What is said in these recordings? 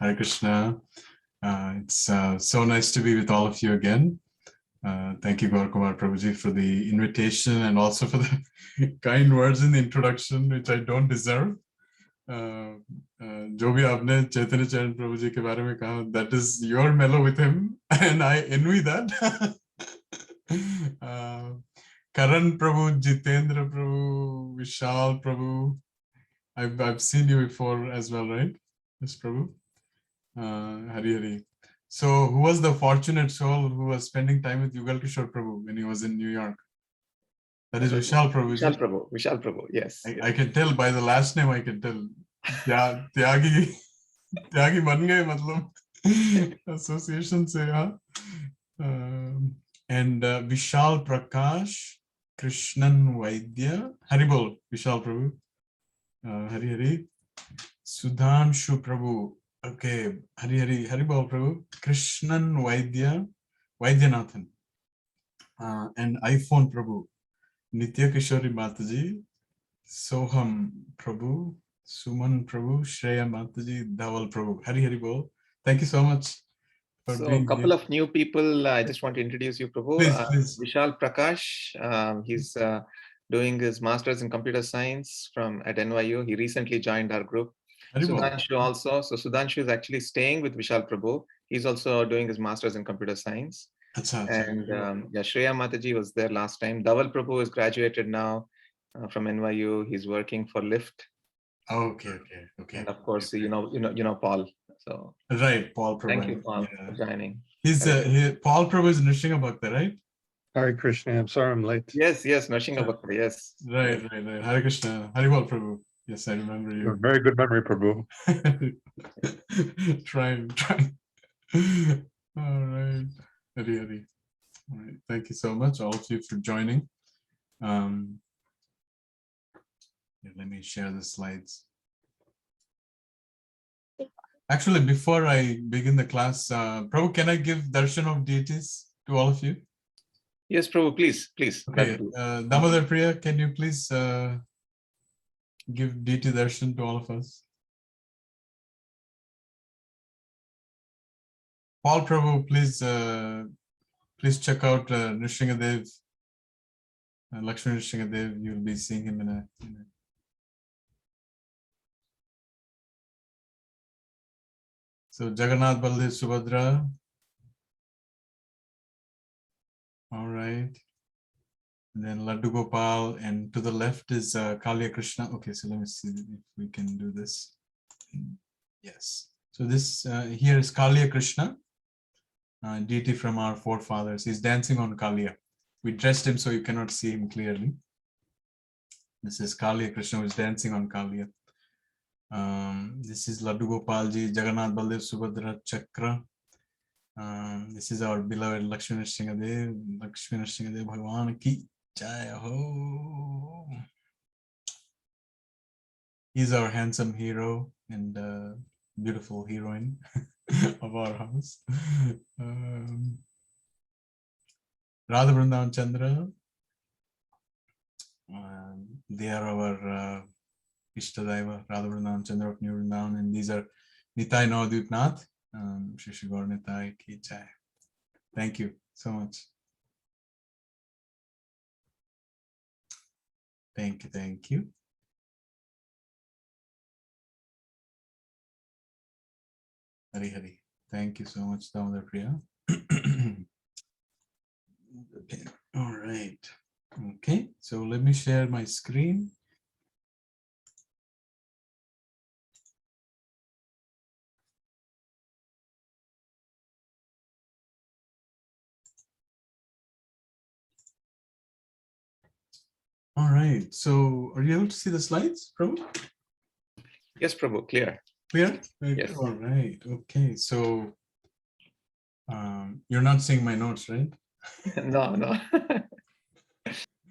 Hare Krishna. It's so nice to be with all of you again. Thank you, Gaurakumar Prabhuji, for the invitation and also for the kind words in the introduction, which I don't deserve. जो भी आपने चैतन्य चरण प्रभु जी के बारे में कहा, that is your mellow with him, and I envy that. Karan Prabhu, Jitendra Prabhu, Vishal Prabhu, I've seen you before as well, right? Yes, Prabhu. Hari Hari. So, who was the fortunate soul who was spending time with Yugal Kishore Prabhu when he was in New York? That is Vishal Prabhu. Vishal Prabhu, yes. I can tell by the last name, I can tell. Tyagi ban gaye, matlab, association se, yeah. And Vishal Prakash, Krishnan Vaidya, Haribol, Vishal Prabhu, Hari Hari, Sudhanshu Prabhu, okay, Hari Hari, Haribol Prabhu, Krishnan Vaidya, Vaidyanathan, and iPhone Prabhu, Nitya Kishori Mataji, Soham Prabhu, Suman Prabhu, Shreya Mataji, Dhaval Prabhu, Hari Hari Bol. Thank you so much. So a couple of new people, I just want to introduce you, Prabhu. Please. Vishal Prakash, he's doing his master's in computer science at NYU. He recently joined our group. Sudhanshu also. So Sudhanshu is actually staying with Vishal Prabhu. He's also doing his master's in computer science. And Shreya Mataji was there last time. Dhaval Prabhu is graduated now from NYU. He's working for Lyft. Okay. And of course, you know Paul. So right, Paul Prabhu. Thank you, Paul, for joining. Paul Prabhu is Nrsinga Bhakta, right? Hare Krishna. I'm sorry I'm late. Yes, Nrsinga Bhakta, yes. Right. Hare Krishna. Hari Bol Prabhu. Yes, I remember you. Very good memory, Prabhu. Trying. All right. Hari. All right. Thank you so much, all of you, for joining. Let me share the slides. Actually, before I begin the class, Prabhu, can I give darshan of deities to all of you? Yes, Prabhu, please. Okay, Damodar Priya, can you please give deity darshan to all of us? Paul Prabhu, please check out Nrsingadev, Lakshmi Nrsingadev. You'll be seeing him in a So Jagannath Baldev Subhadra. All right. And then Laddu Gopal, and to the left is Kalya Krishna. Okay, so let me see if we can do this. Yes. So this here is Kalya Krishna, deity from our forefathers. He's dancing on Kalya. We dressed him so you cannot see him clearly. This is Kalya Krishna who is dancing on Kalya. This is Laddu Gopalji, Jagannath Baldev Subhadra Chakra. This is our beloved Lakshmi Nrsingadev. Lakshmi Nrsingadev Bhagwan ki jai ho. He's our handsome hero and beautiful heroine of our house. Radha Vrindavan Chandra. They are our Ishtadaiva, Radha Vrindavan Chandra of New Vrindavan, and these are Nitai Navadvip Nath, Shri Gaur Nitai ki jai. Thank you so much. Thank you. Hari. Thank you so much, Damodar Priya. Okay. All right. Okay, so let me share my screen. All right, so are you able to see the slides, Prabhu? Yes, Prabhu, clear. Clear? Yes. All right, okay, so you're not seeing my notes, right? No.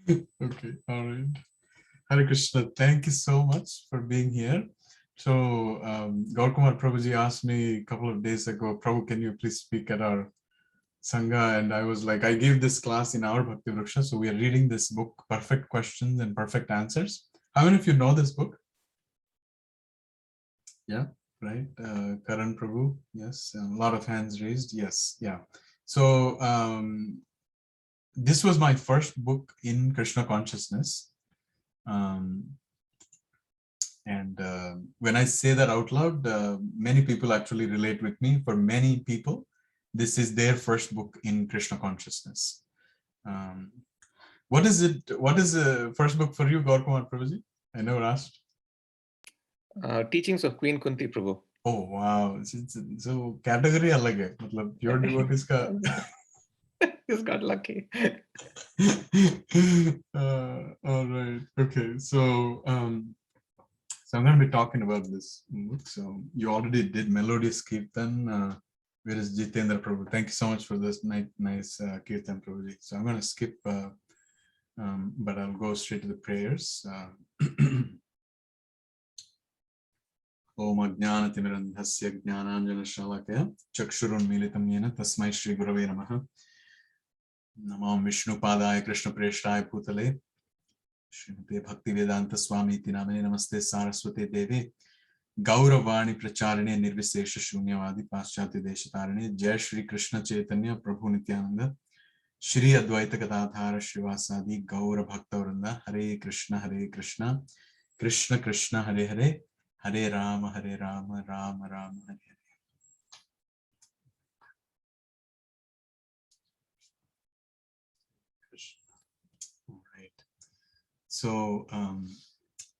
Okay, all right. Hare Krishna, thank you so much for being here. So Gaurakumar Prabhuji asked me a couple of days ago, Prabhu, can you please speak at our Sangha? And I was like, I gave this class in our Bhakti Vriksha. So we are reading this book, Perfect Questions and Perfect Answers. How many of you know this book? Yeah. right? Karan Prabhu, yes. A lot of hands raised, yes, yeah. So this was my first book in Krishna consciousness. And when I say that out loud, many people actually relate with me. For many people, this is their first book in Krishna consciousness. What is it? What is the first book for you, Gaurakumar Prabhuji? I never asked. Teachings of Queen Kunti Prabhu. Oh wow! So category अलग है. मतलब your devotees का. Just got lucky. All right. Okay. So so I'm going to be talking about this book. So you already did Melodious Kirtan. Where is Jitendra Prabhu? Thank you so much for this nice Kirtan, Prabhuji. So I'm going to skip, but I'll go straight to the prayers. Om Ajnanatimirandhasya Jnananjana Shalakaya Chakshurunmilitam Yena Tasmai Shri Gurave Namaha Namam Vishnu Padaya Krishna Preshtaya Bhutale Srimate Bhakti Vedanta Swami Tinamane Namaste Saraswate Devi Gauravani Pracharine Nirvisesha Shunyavadi Paschati Deshatarine Jai Shri Krishna Chaitanya Prabhu Nityananda Shri Advaita Gadadhara Srivasadi Gaura Bhakta Vranda Hare Krishna Krishna Krishna Hare Hare Hare Rama Rama Rama Hare Hare. All right. So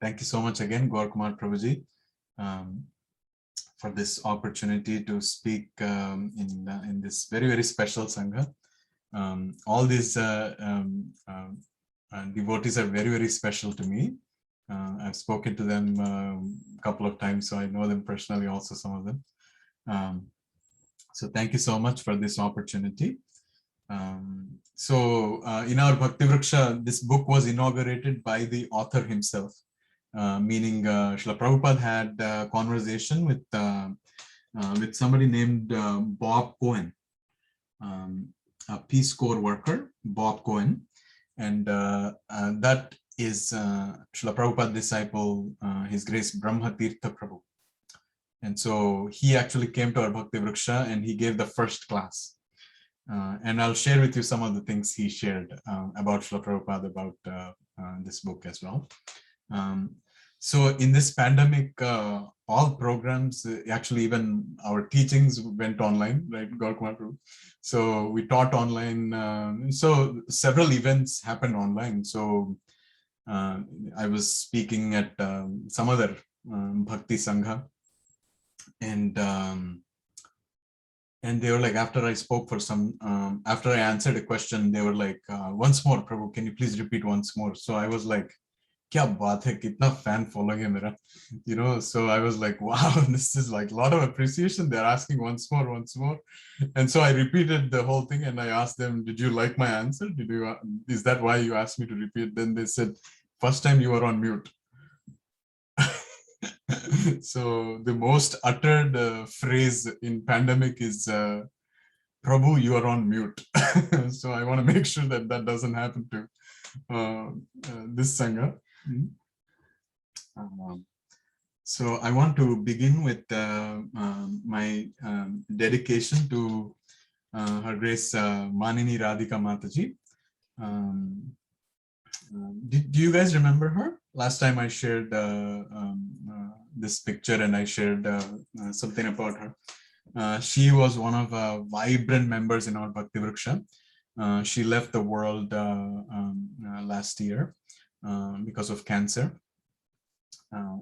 thank you so much again, Gaurakumar Prabhuji, for this opportunity to speak in this very special Sangha. All these devotees are very special to me. I've spoken to them a couple of times, so I know them personally also, some of them. So thank you so much for this opportunity. So in our Bhakti Vriksha, this book was inaugurated by the author himself, meaning Srila Prabhupada had a conversation with somebody named Bob Cohen, a Peace Corps worker, Bob Cohen, and that is Srila Prabhupada disciple, His Grace Brahma Tirtha Prabhu. And so he actually came to our Bhakti Vriksha and he gave the first class. And I'll share with you some of the things he shared about Srila Prabhupada, about this book as well. So in this pandemic, all programs, actually even our teachings went online, right, Gaurakumar Prabhu? So we taught online. So several events happened online. So I was speaking at some other Bhakti Sangha, and they were like, after I spoke for some, after I answered a question, they were like, once more, Prabhu, can you please repeat once more? So I was like, kya baat hai, kitna fan following hai mera, you know? So I was like, wow, this is like a lot of appreciation. They're asking once more. And so I repeated the whole thing and I asked them, did you like my answer? Is that why you asked me to repeat? Then they said, first time you were on mute. So the most uttered phrase in pandemic is, Prabhu, you are on mute. So I want to make sure that that doesn't happen to this Sangha. So I want to begin with my dedication to Her Grace Manini Radhika Mataji. Do you guys remember her? Last time I shared this picture and I shared something about her. She was one of vibrant members in our Bhakti Vriksha. She left the world last year because of cancer.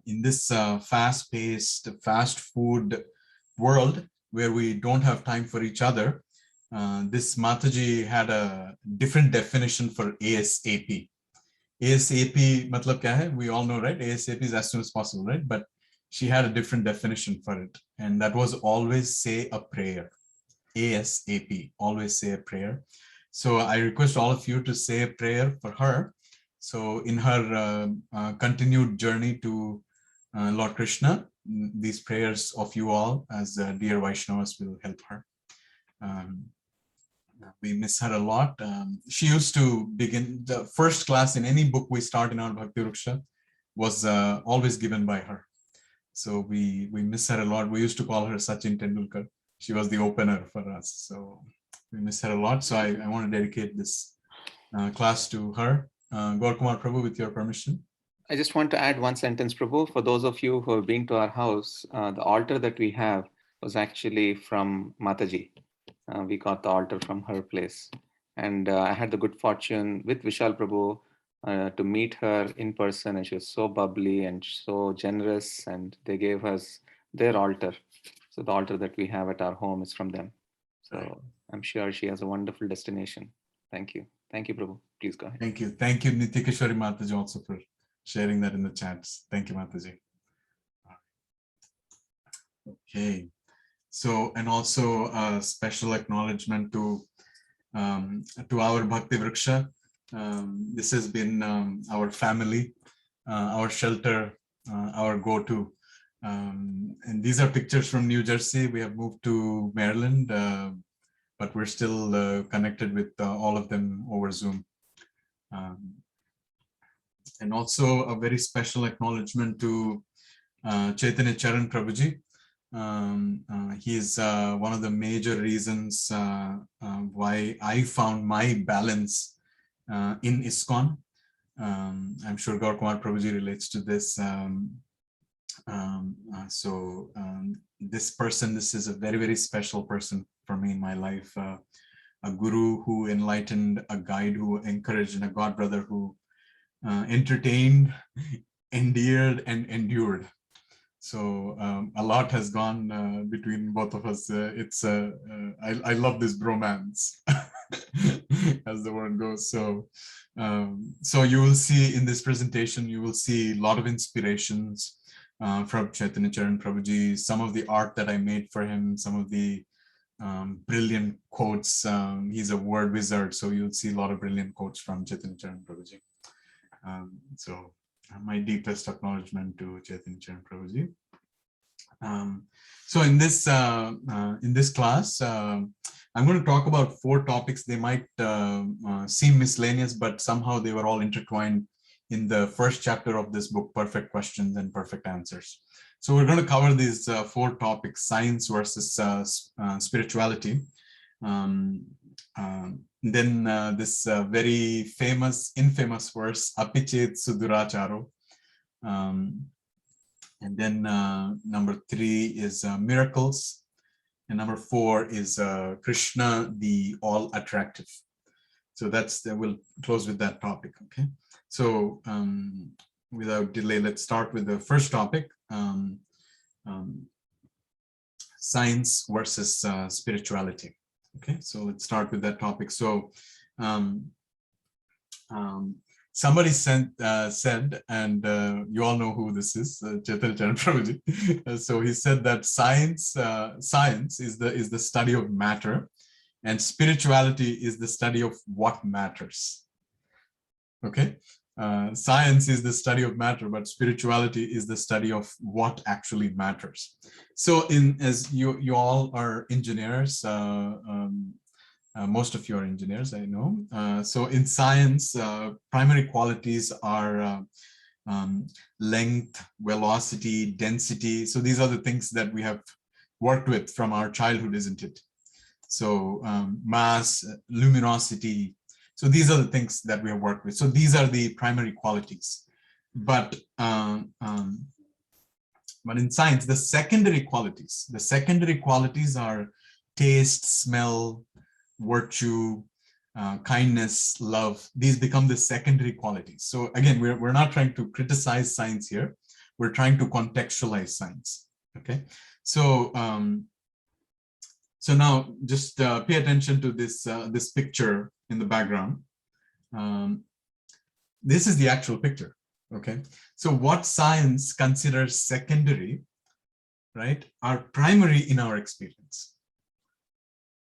In this fast-paced, fast food world where we don't have time for each other, this Mataji had a different definition for ASAP. ASAP matlab kya hai? We all know, right? ASAP is as soon as possible, right? But she had a different definition for it. And that was always say a prayer. ASAP, always say a prayer. So I request all of you to say a prayer for her. So in her continued journey to Lord Krishna, these prayers of you all as dear Vaishnavas will help her. We miss her a lot. She used to begin the first class in any book we start in our Bhakti Vriksha was always given by her. So we miss her a lot. We used to call her Sachin Tendulkar. She was the opener for us. So we miss her a lot. So I want to dedicate this class to her. Gaur Kumar Prabhu, with your permission. I just want to add one sentence, Prabhu. For those of you who have been to our house, the altar that we have was actually from Mataji. We got the altar from her place. And I had the good fortune with Vishal Prabhu to meet her in person. And she was so bubbly and so generous. And they gave us their altar. So the altar that we have at our home is from them. So I'm sure she has a wonderful destination. Thank you. Thank you, Prabhu. Please go ahead. Thank you. Thank you, Nitikeshwari Mataji, also for sharing that in the chats. Thank you, Mataji. Okay. So, and also a special acknowledgement to our Bhakti Vriksha. This has been our family, our shelter, our go-to. And these are pictures from New Jersey. We have moved to Maryland, but we're still connected with all of them over Zoom. And also a very special acknowledgement to Chaitanya Charan Prabhuji. He is one of the major reasons why I found my balance in ISKCON. I'm sure Gaur Kumar Prabhuji relates to this. This is a very, very special person for me in my life. A guru who enlightened, a guide who encouraged, and a god brother who entertained, endeared, and endured. So a lot has gone between both of us. I love this bromance, as the word goes. So you will see in this presentation, you will see a lot of inspirations from Chaitanya Charan Prabhuji, some of the art that I made for him, some of the brilliant quotes. He's a word wizard, so you'll see a lot of brilliant quotes from Chaitanya Charan Prabhuji. So my deepest acknowledgement to Chaitanya Charan Prabhuji. So in this class, I'm going to talk about 4 topics. They might seem miscellaneous, but somehow they were all intertwined in the first chapter of this book, Perfect Questions and Perfect Answers. So we're going to cover these 4 topics: science versus spirituality. Then this very infamous verse, Apichet Suduracharo. And then number 3 is miracles. And number 4 is Krishna, the all attractive. So we'll close with that topic, okay? So without delay, let's start with the first topic, science versus spirituality. Okay, so let's start with that topic. So somebody said, and you all know who this is, Chaitanya Charan Prabhuji. So he said that science is the study of matter, and spirituality is the study of what matters. Okay, science is the study of matter, but spirituality is the study of what actually matters. So as you all are engineers, most of you are engineers, I know. So in science, primary qualities are length, velocity, density. So these are the things that we have worked with from our childhood, isn't it? So mass, luminosity. So these are the things that we have worked with. So these are the primary qualities. But in science, the secondary qualities are taste, smell, virtue, kindness, love. These become the secondary qualities. So again, we're not trying to criticize science here. We're trying to contextualize science. Okay. So so now just pay attention to this picture in the background. This is the actual picture. Okay. So what science considers secondary, right, are primary in our experience.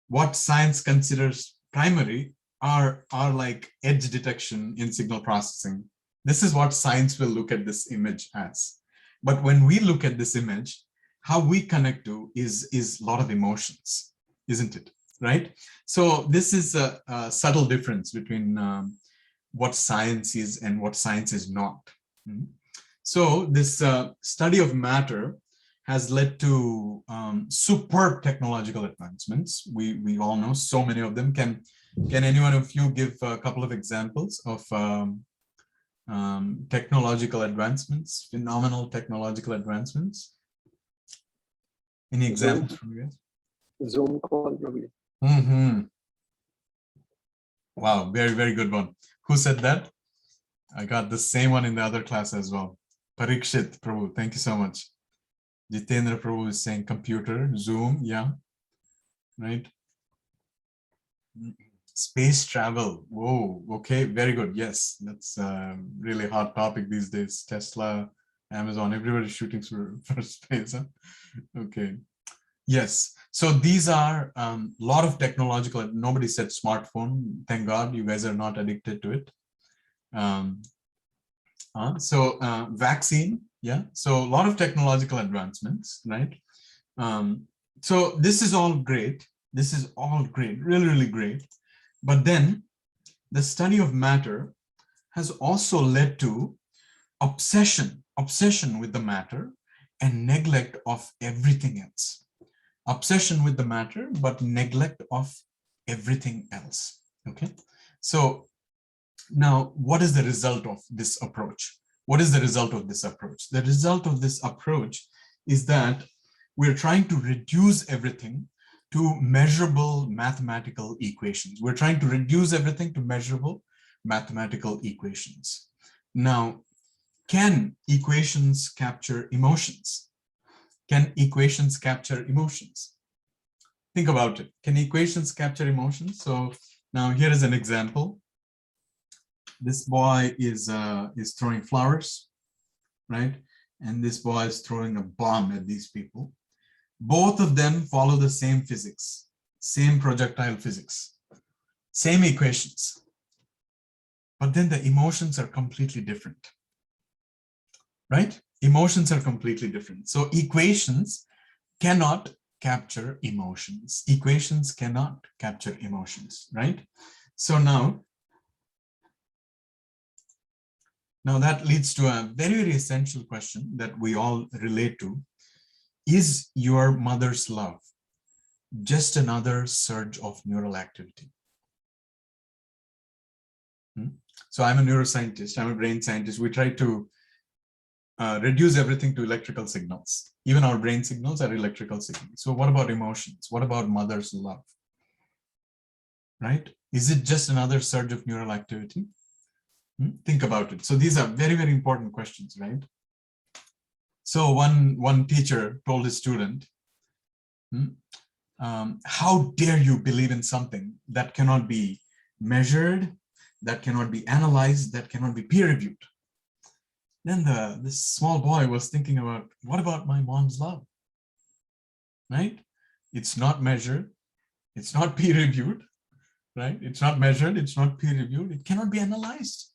What science considers primary are like edge detection in signal processing. This is what science will look at this image as. But when we look at this image, how we connect to is a lot of emotions, isn't it? Right? So this is a subtle difference between what science is and what science is not. So this study of matter has led to superb technological advancements. We all know so many of them. Can any one of you give a couple of examples of technological advancements, phenomenal technological advancements? Any examples from you guys? Zoom call, Prabhuji. Wow, very, very good one. Who said that? I got the same one in the other class as well. Parikshit Prabhu, thank you so much. Jitendra Prabhu is saying computer, Zoom, yeah, right? Space travel, whoa, okay, very good. Yes, that's a really hot topic these days. Tesla, Amazon, everybody's shooting for space, huh? Okay. Yes, so these are a lot of technological, nobody said smartphone, thank God you guys are not addicted to it. Vaccine, yeah, so a lot of technological advancements, right? So this is all great. This is all great, really, really great. But then the study of matter has also led to obsession with the matter and neglect of everything else. Obsession with the matter, but neglect of everything else. Okay, so now what is the result of this approach? What is the result of this approach? The result of this approach is that we're trying to reduce everything to measurable mathematical equations. We're trying to reduce everything to measurable mathematical equations. Now, can equations capture emotions? Can equations capture emotions? Think about it. Can equations capture emotions? So now here is an example. This boy is throwing flowers, right? And this boy is throwing a bomb at these people. Both of them follow the same physics, same projectile physics, same equations. But then the emotions are completely different, right? Emotions are completely different. So equations cannot capture emotions. Equations cannot capture emotions, right? So now that leads to a very, very essential question that we all relate to. Is your mother's love just another surge of neural activity? So I'm a neuroscientist, I'm a brain scientist. We try to reduce everything to electrical signals. Even our brain signals are electrical signals. So what about emotions? What about mother's love? Right? Is it just another surge of neural activity? Think about it. So these are very, very important questions, right? So one teacher told his student, how dare you believe in something that cannot be measured, that cannot be analyzed, that cannot be peer-reviewed? Then this small boy was thinking about, what about my mom's love? Right? It's not measured, it's not peer-reviewed, right? It's not measured, it's not peer-reviewed, it cannot be analyzed.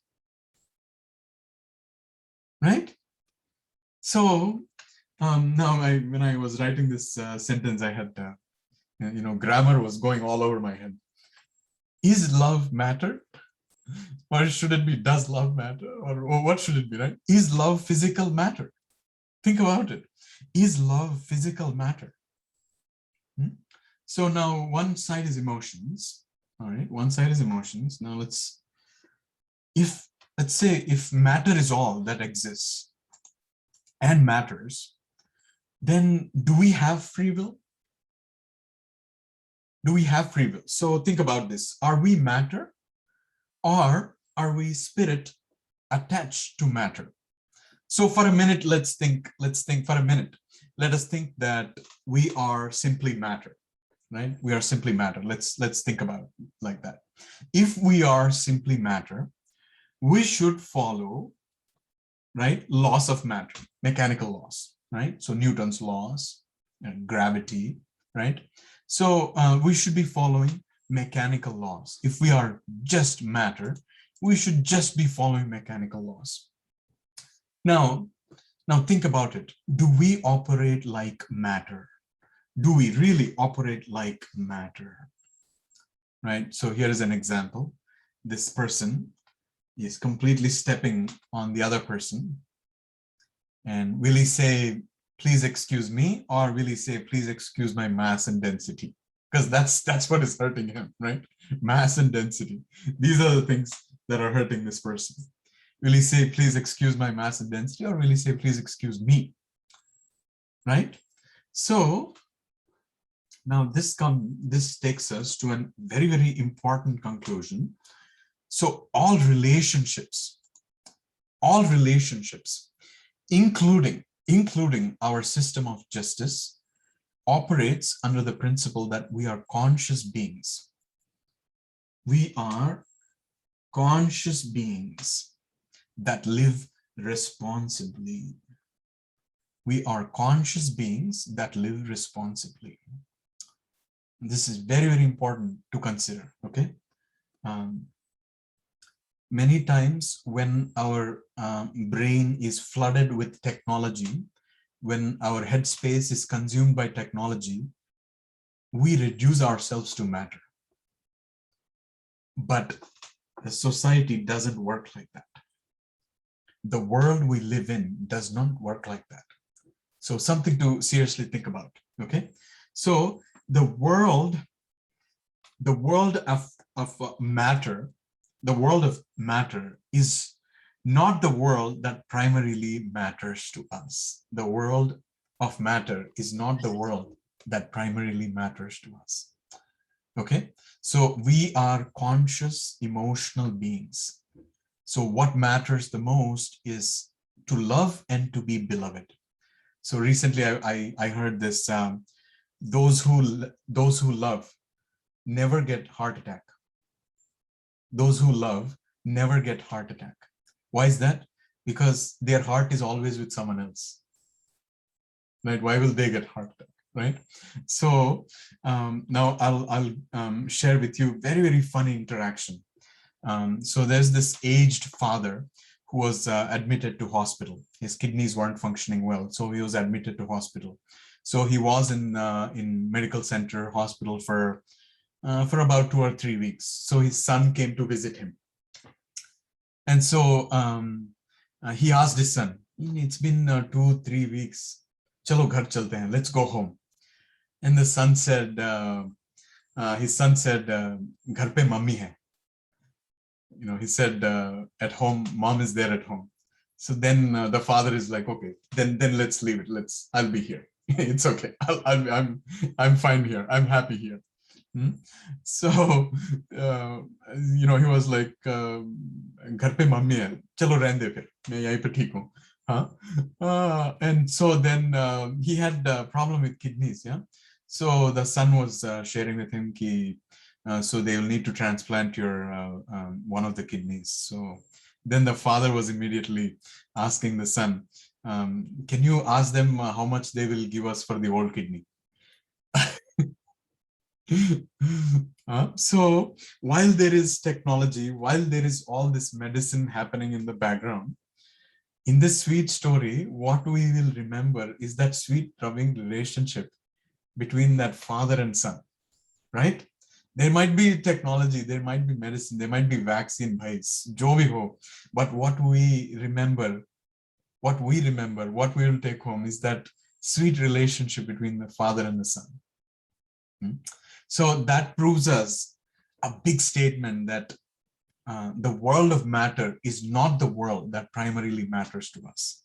Right? So now when I was writing this sentence, I had, grammar was going all over my head. Is love matter? Or should it be, does love matter? Or what should it be, right? Is love physical matter? Think about it. Is love physical matter? So now one side is emotions, all right? One side is emotions. Now let's say if matter is all that exists and matters, then do we have free will? Do we have free will? So think about this. Are we matter or are we spirit attached to matter? So for a minute, let's think for a minute. Let us think that we are simply matter, right? We are simply matter. Let's think about it like that. If we are simply matter, we should follow, right, laws of matter, mechanical laws, right? So Newton's laws, gravity, right? So we should be following mechanical laws. If we are just matter, we should just be following mechanical laws. Now think about it. Do we operate like matter? Do we really operate like matter? Right? So here is an example. This person is completely stepping on the other person. And will he say please excuse me, or will he say, please excuse my mass and density? Because that's what is hurting him, right? Mass and density. These are the things that are hurting this person. Will he say, please excuse my mass and density, or will he say, please excuse me? Right? So now this takes us to a very, very important conclusion. So all relationships, including our system of justice, operates under the principle that we are conscious beings. We are conscious beings that live responsibly. We are conscious beings that live responsibly. This is very, very important to consider, okay? Many times when our brain is flooded with technology, when our headspace is consumed by technology, we reduce ourselves to matter. But the society doesn't work like that. The world we live in does not work like that. So something to seriously think about, okay? So the world of matter, the world of matter is not the world that primarily matters to us. The world of matter is not the world that primarily matters to us. Okay, so we are conscious, emotional beings. So what matters the most is to love and to be beloved. So recently I heard this, those who love never get heart attack. Those who love never get heart attack. Why is that? Because their heart is always with someone else, right? Why will they get heart attack, right? So now I'll share with you very, very funny interaction. So there's this aged father who was admitted to hospital. His kidneys weren't functioning well, so he was admitted to hospital. So he was in medical center hospital for about 2 or 3 weeks. So his son came to visit him. And so he asked his son, it's been 2-3 weeks. Chalo ghar chalte hain, let's go home. And the son said, his son said, ghar pe mummy hai. You know, he said, at home, mom is there at home. So then the father is like, okay, then let's leave it. I'll be here. It's okay. I'm fine here. I'm happy here. So, you know, he was like, घर पे mummy है, चलो रहने दे फिर, मैं यहीं पे ठीक हूँ, हाँ? And so then he had a problem with kidneys, yeah. So the son was sharing with him कि, so they will need to transplant your one of the kidneys. So then the father was immediately asking the son, can you ask them how much they will give us for the old kidney? So while there is technology, while there is all this medicine happening in the background, in this sweet story, what we will remember is that sweet, loving relationship between that father and son, right? There might be technology, there might be medicine, there might be vaccine, jo bhi ho, but what we remember, what we will take home is that sweet relationship between the father and the son. So that proves us a big statement that the world of matter is not the world that primarily matters to us.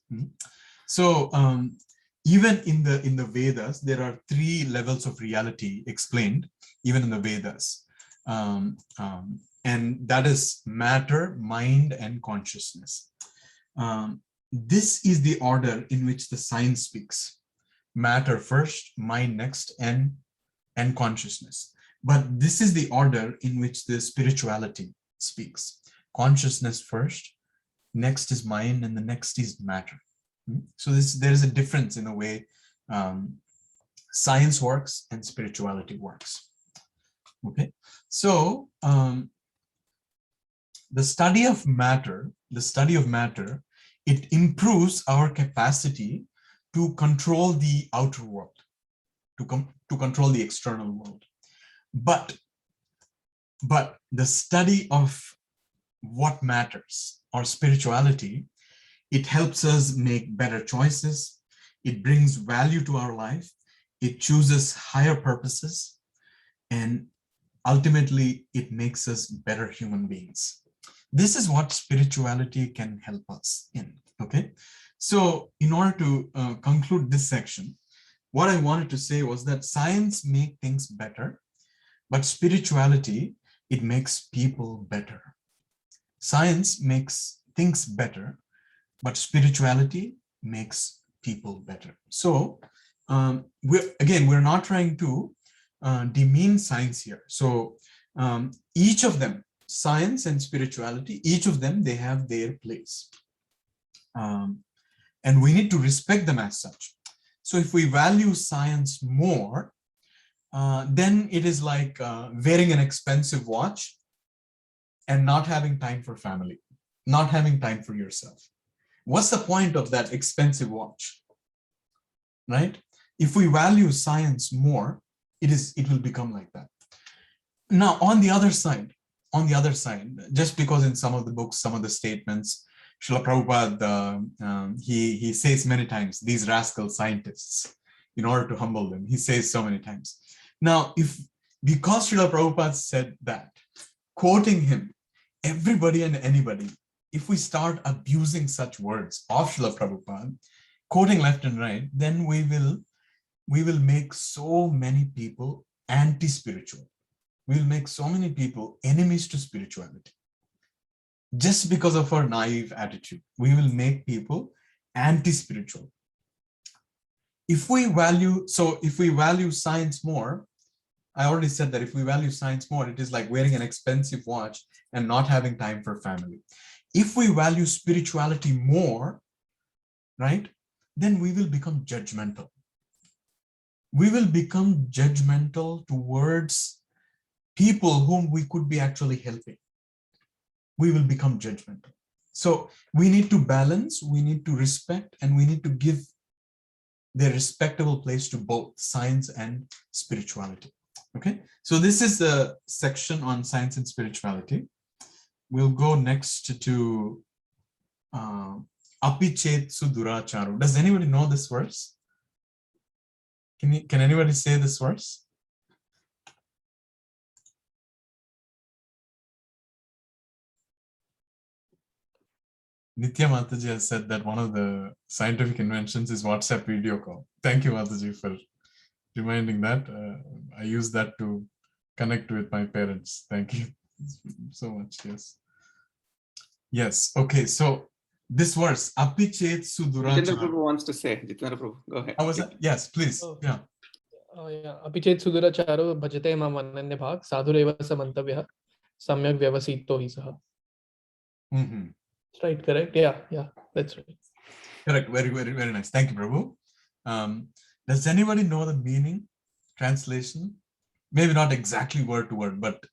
So even in the Vedas, there are 3 levels of reality explained, even in the Vedas. And that is matter, mind, and consciousness. This is the order in which the science speaks. Matter first, mind next, and consciousness. But this is the order in which the spirituality speaks. Consciousness first, next is mind, and the next is matter. So there is a difference in the way science works and spirituality works. Okay, so the study of matter, it improves our capacity to control the outer world, to control the external world. But the study of what matters, or spirituality, it helps us make better choices. it brings value to our life, it chooses higher purposes, and ultimately it makes us better human beings. This is what spirituality can help us in, okay? So in order to conclude this section, what I wanted to say was that science makes things better, but spirituality, it makes people better. Science makes things better, but spirituality makes people better. So we're not trying to demean science here. So each of them, science and spirituality, each of them, they have their place. And we need to respect them as such. So if we value science more, then it is like wearing an expensive watch and not having time for family, not having time for yourself. What's the point of that expensive watch, right? If we value science more, it will become like that. Now, on the other side, just because in some of the books, some of the statements, Srila Prabhupada, he says many times, these rascal scientists, in order to humble them, he says so many times. Now, because Srila Prabhupada said that, quoting him, everybody and anybody, if we start abusing such words of Srila Prabhupada, quoting left and right, then we will make so many people anti-spiritual. We'll make so many people enemies to spirituality. Just because of our naive attitude, we will make people anti-spiritual. If we value science more, I already said that if we value science more, it is like wearing an expensive watch and not having time for family. If we value spirituality more, right, then we will become judgmental. We will become judgmental towards people whom we could be actually helping. We will become judgmental. So we need to balance, we need to respect, and we need to give their respectable place to both science and spirituality. Okay, so this is the section on science and spirituality. We'll go next to Apichetsu Duracharu. Does anybody know this verse? Can anybody say this verse? Nitya Mataji has said that one of the scientific inventions is WhatsApp video call. Thank you, Mataji, for reminding that. I use that to connect with my parents. Thank you so much. Yes. Yes. Okay. So this verse, Apichetsu Duracharu. Jitendra Prabhu wants to say. Jitendra Prabhu, go ahead. How was that? Yes, please. Yeah. Apichetsu Duracharu bhajate mam ananya bhag sadhureva samantavyah samyak vyavasito hi saha. Right, correct? Yeah, that's right. Correct. Very, very, very nice. Thank you, Prabhu. Does anybody know the meaning, translation? Maybe not exactly word to word, but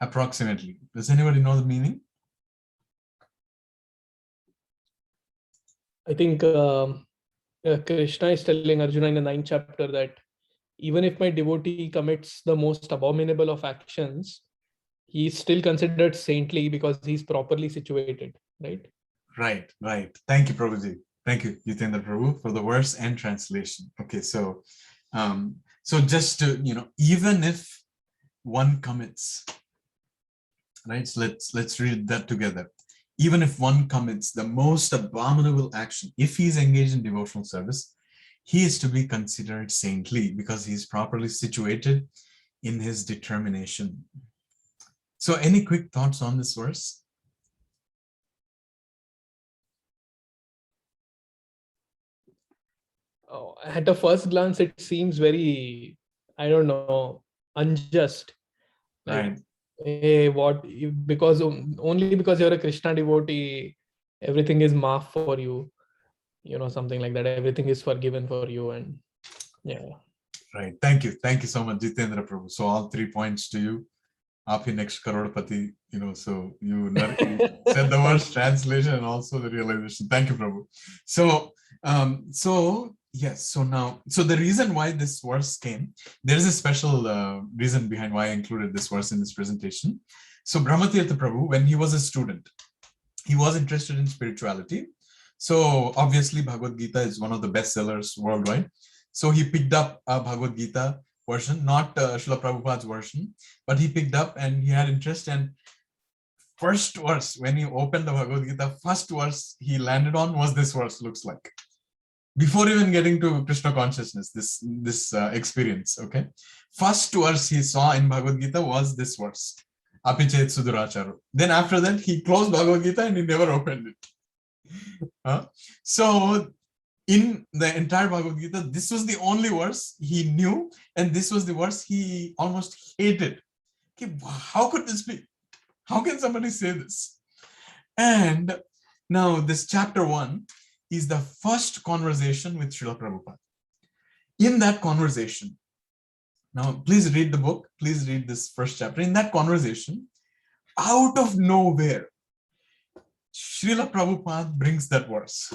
approximately. Does anybody know the meaning? I think Krishna is telling Arjuna in the 9th chapter that even if my devotee commits the most abominable of actions, he is still considered saintly because he's properly situated, right? Right. Thank you, Prabhuji. Thank you, Jitendra Prabhu, for the verse and translation. Okay, so just to, even if one commits, right? So let's read that together. Even if one commits the most abominable action, if he's engaged in devotional service, he is to be considered saintly because he's properly situated in his determination. So any quick thoughts on this verse? Oh, at a first glance, it seems very, I don't know, unjust. Like, Right. Hey, because only because you're a Krishna devotee, everything is maaf for you, something like that. Everything is forgiven for you, and yeah. Right. Thank you so much, Jitendra Prabhu. So all 3 points to you. Aap hi next Karodpati, so you said the verse translation and also the realization. Thank you, Prabhu. So yes, so the reason why this verse came, there is a special reason behind why I included this verse in this presentation. So Brahmatirtha Prabhu, when he was a student, he was interested in spirituality. So obviously Bhagavad Gita is one of the best sellers worldwide. So he picked up a Bhagavad Gita version, not Srila Prabhupada's version, but he picked up and he had interest. And first verse, when he opened the Bhagavad Gita, first verse he landed on was this verse, looks like. Before even getting to Krishna consciousness, this experience, okay? First verse he saw in Bhagavad Gita was this verse, Apichet Suduracharo. Then after that, he closed Bhagavad Gita and he never opened it. So in the entire Bhagavad Gita, this was the only verse he knew, and this was the verse he almost hated. Okay, how could this be? How can somebody say this? And now this chapter 1 is the first conversation with Srila Prabhupada. In that conversation, now please read the book, please read this first chapter. In that conversation, out of nowhere, Srila Prabhupada brings that verse.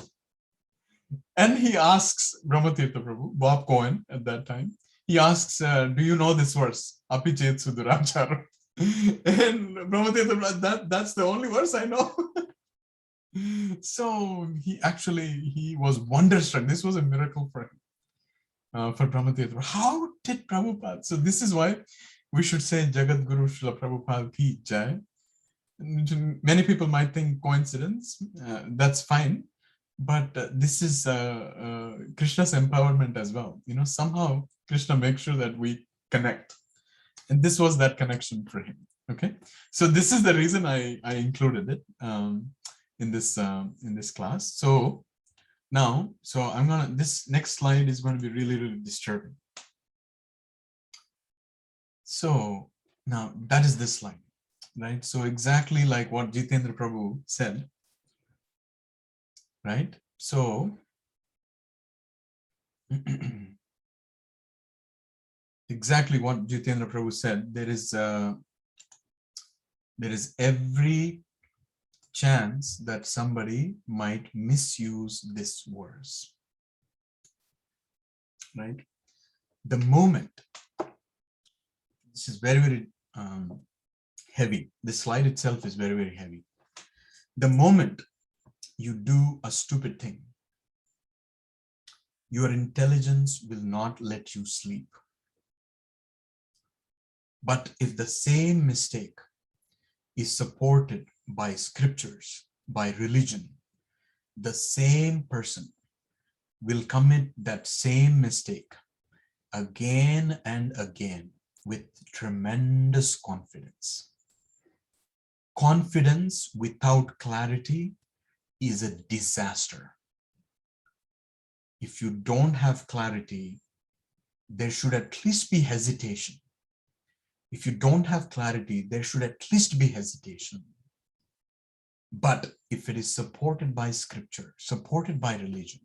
And he asks Brahmatirtha Prabhu, Bob Cohen at that time, he asks, do you know this verse? Apichet Suduracharo. And Brahmatirtha Prabhu, that's the only verse I know. So he was wonderstruck. This was a miracle for him, for Brahmatirtha. How did Prabhupada? So this is why we should say Jagat Guru Srila Prabhupada Ki Jai. Many people might think coincidence. That's fine. But this is Krishna's empowerment as well. You know, somehow Krishna makes sure that we connect. And this was that connection for him. Okay. So this is the reason I included it in this class. So now, this next slide is going to be really, really disturbing. So now that is this slide, right? So exactly like what Jitendra Prabhu said, right? So exactly what Jitendra Prabhu said, there is every chance that somebody might misuse this verse, right? The moment, this is very, very heavy. The slide itself is very, very heavy. The moment you do a stupid thing, your intelligence will not let you sleep. But if the same mistake is supported by scriptures, by religion, the same person will commit that same mistake again and again with tremendous confidence. Confidence without clarity is a disaster. If you don't have clarity, there should at least be hesitation. If you don't have clarity, there should at least be hesitation. But if it is supported by scripture, supported by religion,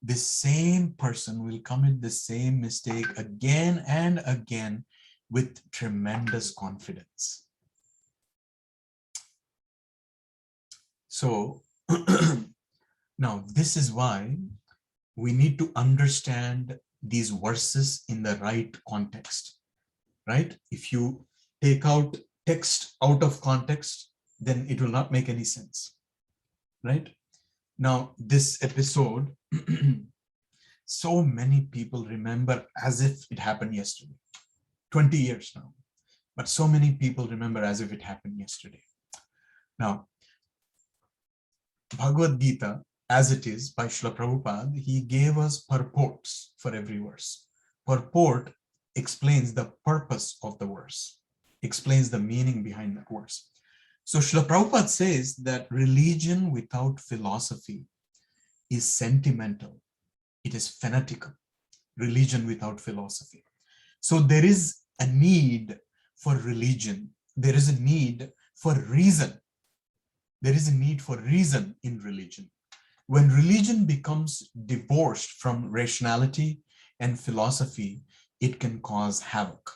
this same person will commit the same mistake again and again with tremendous confidence. So now this is why we need to understand these verses in the right context, right? If you take out text out of context, then it will not make any sense, right? Now, this episode, so many people remember as if it happened yesterday, 20 years now, but so many people remember as if it happened yesterday. Now, Bhagavad Gita, as it is by Srila Prabhupada, he gave us purports for every verse. Purport explains the purpose of the verse, explains the meaning behind that verse. So Srila Prabhupada says that religion without philosophy is sentimental. It is fanatical. Religion without philosophy. So there is a need for religion. There is a need for reason. There is a need for reason in religion. When religion becomes divorced from rationality and philosophy, it can cause havoc.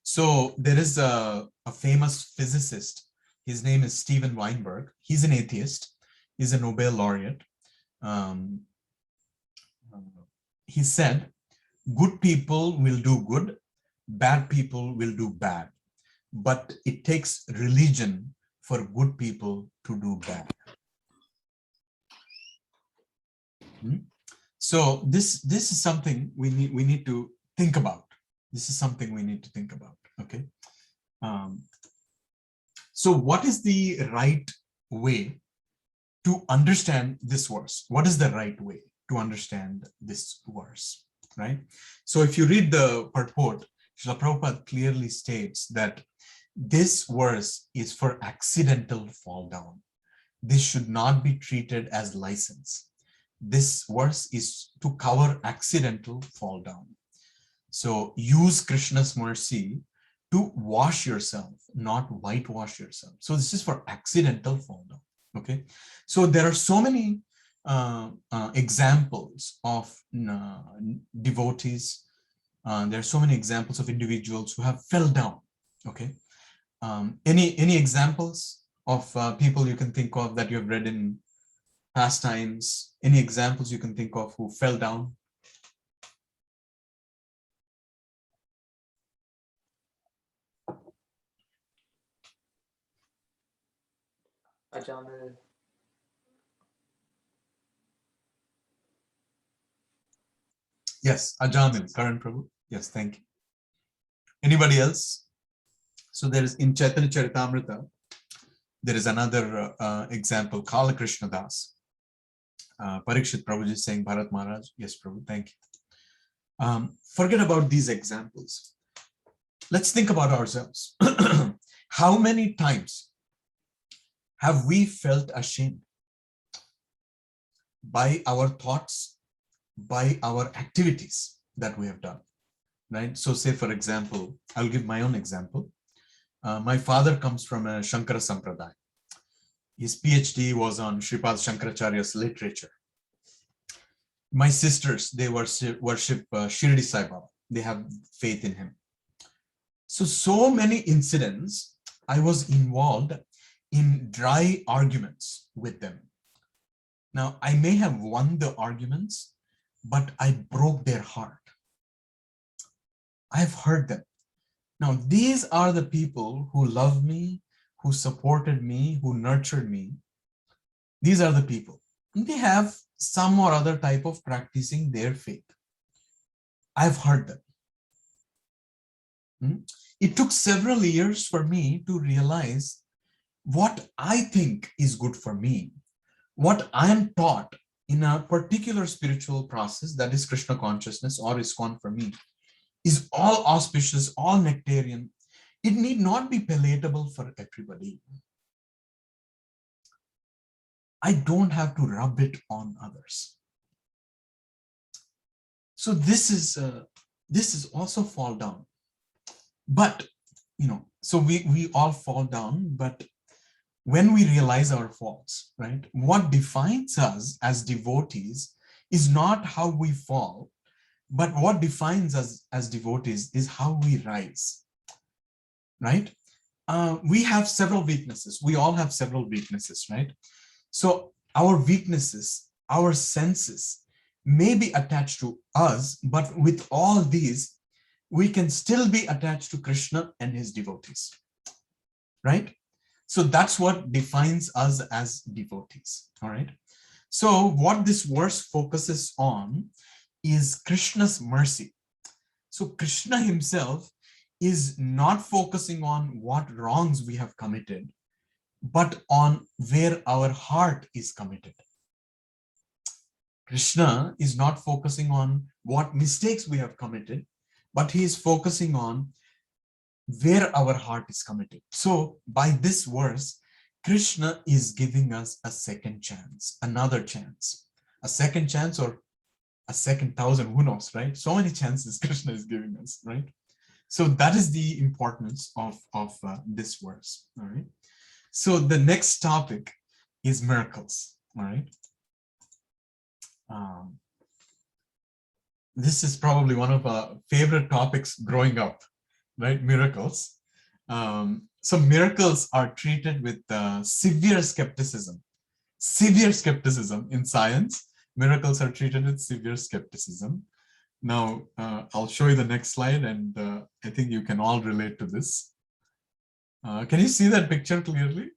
So there is a famous physicist. His name is Steven Weinberg. He's an atheist. He's a Nobel laureate. He said, good people will do good, bad people will do bad. But it takes religion for good people to do bad. So this is something we need to think about. This is something we need to think about. Okay. So what is the right way to understand this verse? What is the right way to understand this verse, right? So if you read the purport, Srila Prabhupada clearly states that this verse is for accidental fall down. This should not be treated as license. This verse is to cover accidental fall down. So use Krishna's mercy to wash yourself, not whitewash yourself. So this is for accidental fall down. Okay, so there are so many examples of devotees. There are so many examples of individuals who have fell down. Okay, any examples of people you can think of that you have read in past times? Any examples you can think of who fell down? Ajamil. Yes, Ajamil, Karan Prabhu. Yes, thank you. Anybody else? So there is in Chaitanya Charitamrita, there is another example, Kala Krishna Das. Parikshit Prabhuji is saying, Bharat Maharaj. Yes, Prabhu, thank you. Forget about these examples. Let's think about ourselves. How many times have we felt ashamed by our thoughts, by our activities that we have done, right? So say, for example, I'll give my own example. My father comes from a Shankara Sampradaya. His PhD was on Sripad Shankaracharya's literature. My sisters, they worship Shirdi Sai Baba. They have faith in him. So many incidents, I was involved in dry arguments with them. Now, I may have won the arguments, but I broke their heart. I've hurt them. Now, these are the people who love me, who supported me, who nurtured me. These are the people. They have some or other type of practicing their faith. I've hurt them. It took several years for me to realize what I think is good for me, what I am taught in a particular spiritual process, that is Krishna consciousness or ISKCON for me, is all auspicious, all nectarian. It need not be palatable for everybody. I don't have to rub it on others. So this is also fall down. But so we all fall down, but when we realize our faults, right, what defines us as devotees is not how we fall, but what defines us as devotees is how we rise, right? We have several weaknesses. We all have several weaknesses, right? So our weaknesses, our senses may be attached to us, but with all these, we can still be attached to Krishna and his devotees, right? So that's what defines us as devotees, all right? So what this verse focuses on is Krishna's mercy. So Krishna himself is not focusing on what wrongs we have committed, but on where our heart is committed. Krishna is not focusing on what mistakes we have committed, but he is focusing on where our heart is committed. So by this verse, Krishna is giving us a second chance, another chance, a second chance or a second thousand, who knows, right? So many chances Krishna is giving us, right? So that is the importance of this verse, all right? So the next topic is miracles, all right? This is probably one of our favorite topics growing up, right? Miracles. So miracles are treated with severe skepticism. Severe skepticism in science. Miracles are treated with severe skepticism. Now, I'll show you the next slide, and I think you can all relate to this. Can you see that picture clearly?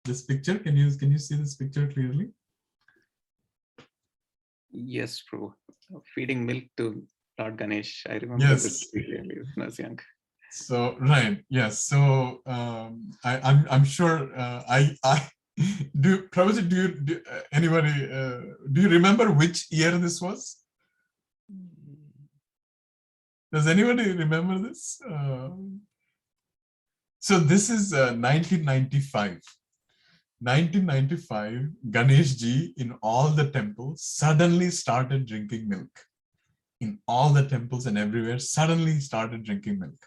This picture, can you see this picture clearly? Yes, Prabhu. Feeding milk to Lord Ganesh. I remember this clearly when I was young. So right, yes. So I'm sure I do. Prabhuji, anybody do you remember which year this was? Does anybody remember this? So this is 1995. 1995, Ganesh ji in all the temples suddenly started drinking milk. In all the temples and everywhere, suddenly started drinking milk.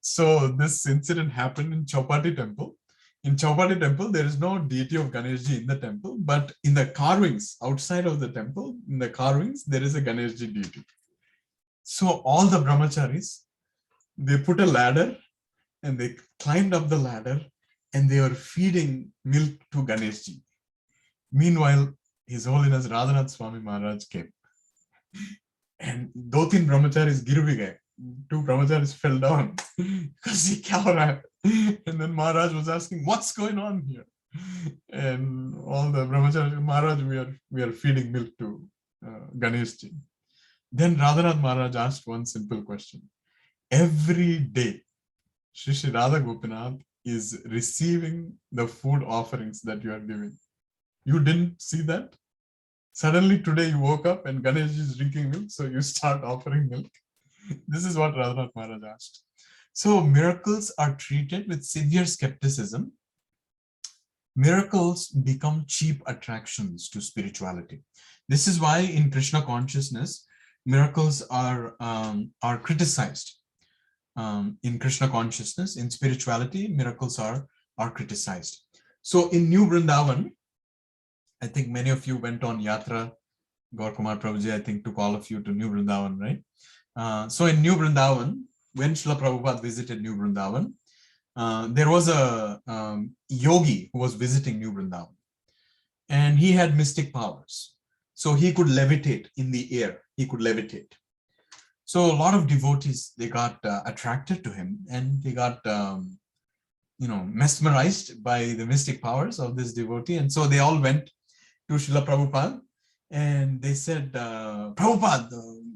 So this incident happened in Chowpatty temple. In Chowpatty temple, there is no deity of Ganesh ji in the temple, but in the carvings outside of the temple, in the carvings, there is a Ganesh ji deity. So all the brahmacharis, they put a ladder and they climbed up the ladder and they were feeding milk to Ganesh ji. Meanwhile, His Holiness Radhanath Swami Maharaj came. And do-tin brahmacharis gir bhi gaye. Two brahmacharis fell down because he kya ho raha hai? And then Maharaj was asking, what's going on here? And all the brahmacharis, Maharaj, we are feeding milk to Ganesh ji. Then Radhanath Maharaj asked one simple question. Every day, Shri Radha Gopinath is receiving the food offerings that you are giving. You didn't see that? Suddenly today you woke up and Ganesh is drinking milk, so you start offering milk. This is what Radhanath Maharaj asked. So miracles are treated with severe skepticism. Miracles become cheap attractions to spirituality. This is why in Krishna consciousness, miracles are criticized. In Krishna consciousness, in spirituality, miracles are criticized. So in New Vrindavan, I think many of you went on Yatra. Gaur Kumar Prabhuji, I think, took all of you to New Vrindavan, right? So in New Vrindavan, when Srila Prabhupada visited New Vrindavan, there was a yogi who was visiting New Vrindavan. And he had mystic powers. So he could levitate in the air. He could levitate. So a lot of devotees, they got attracted to him and they got mesmerized by the mystic powers of this devotee. And so they all went to Srila Prabhupada and they said, Prabhupada,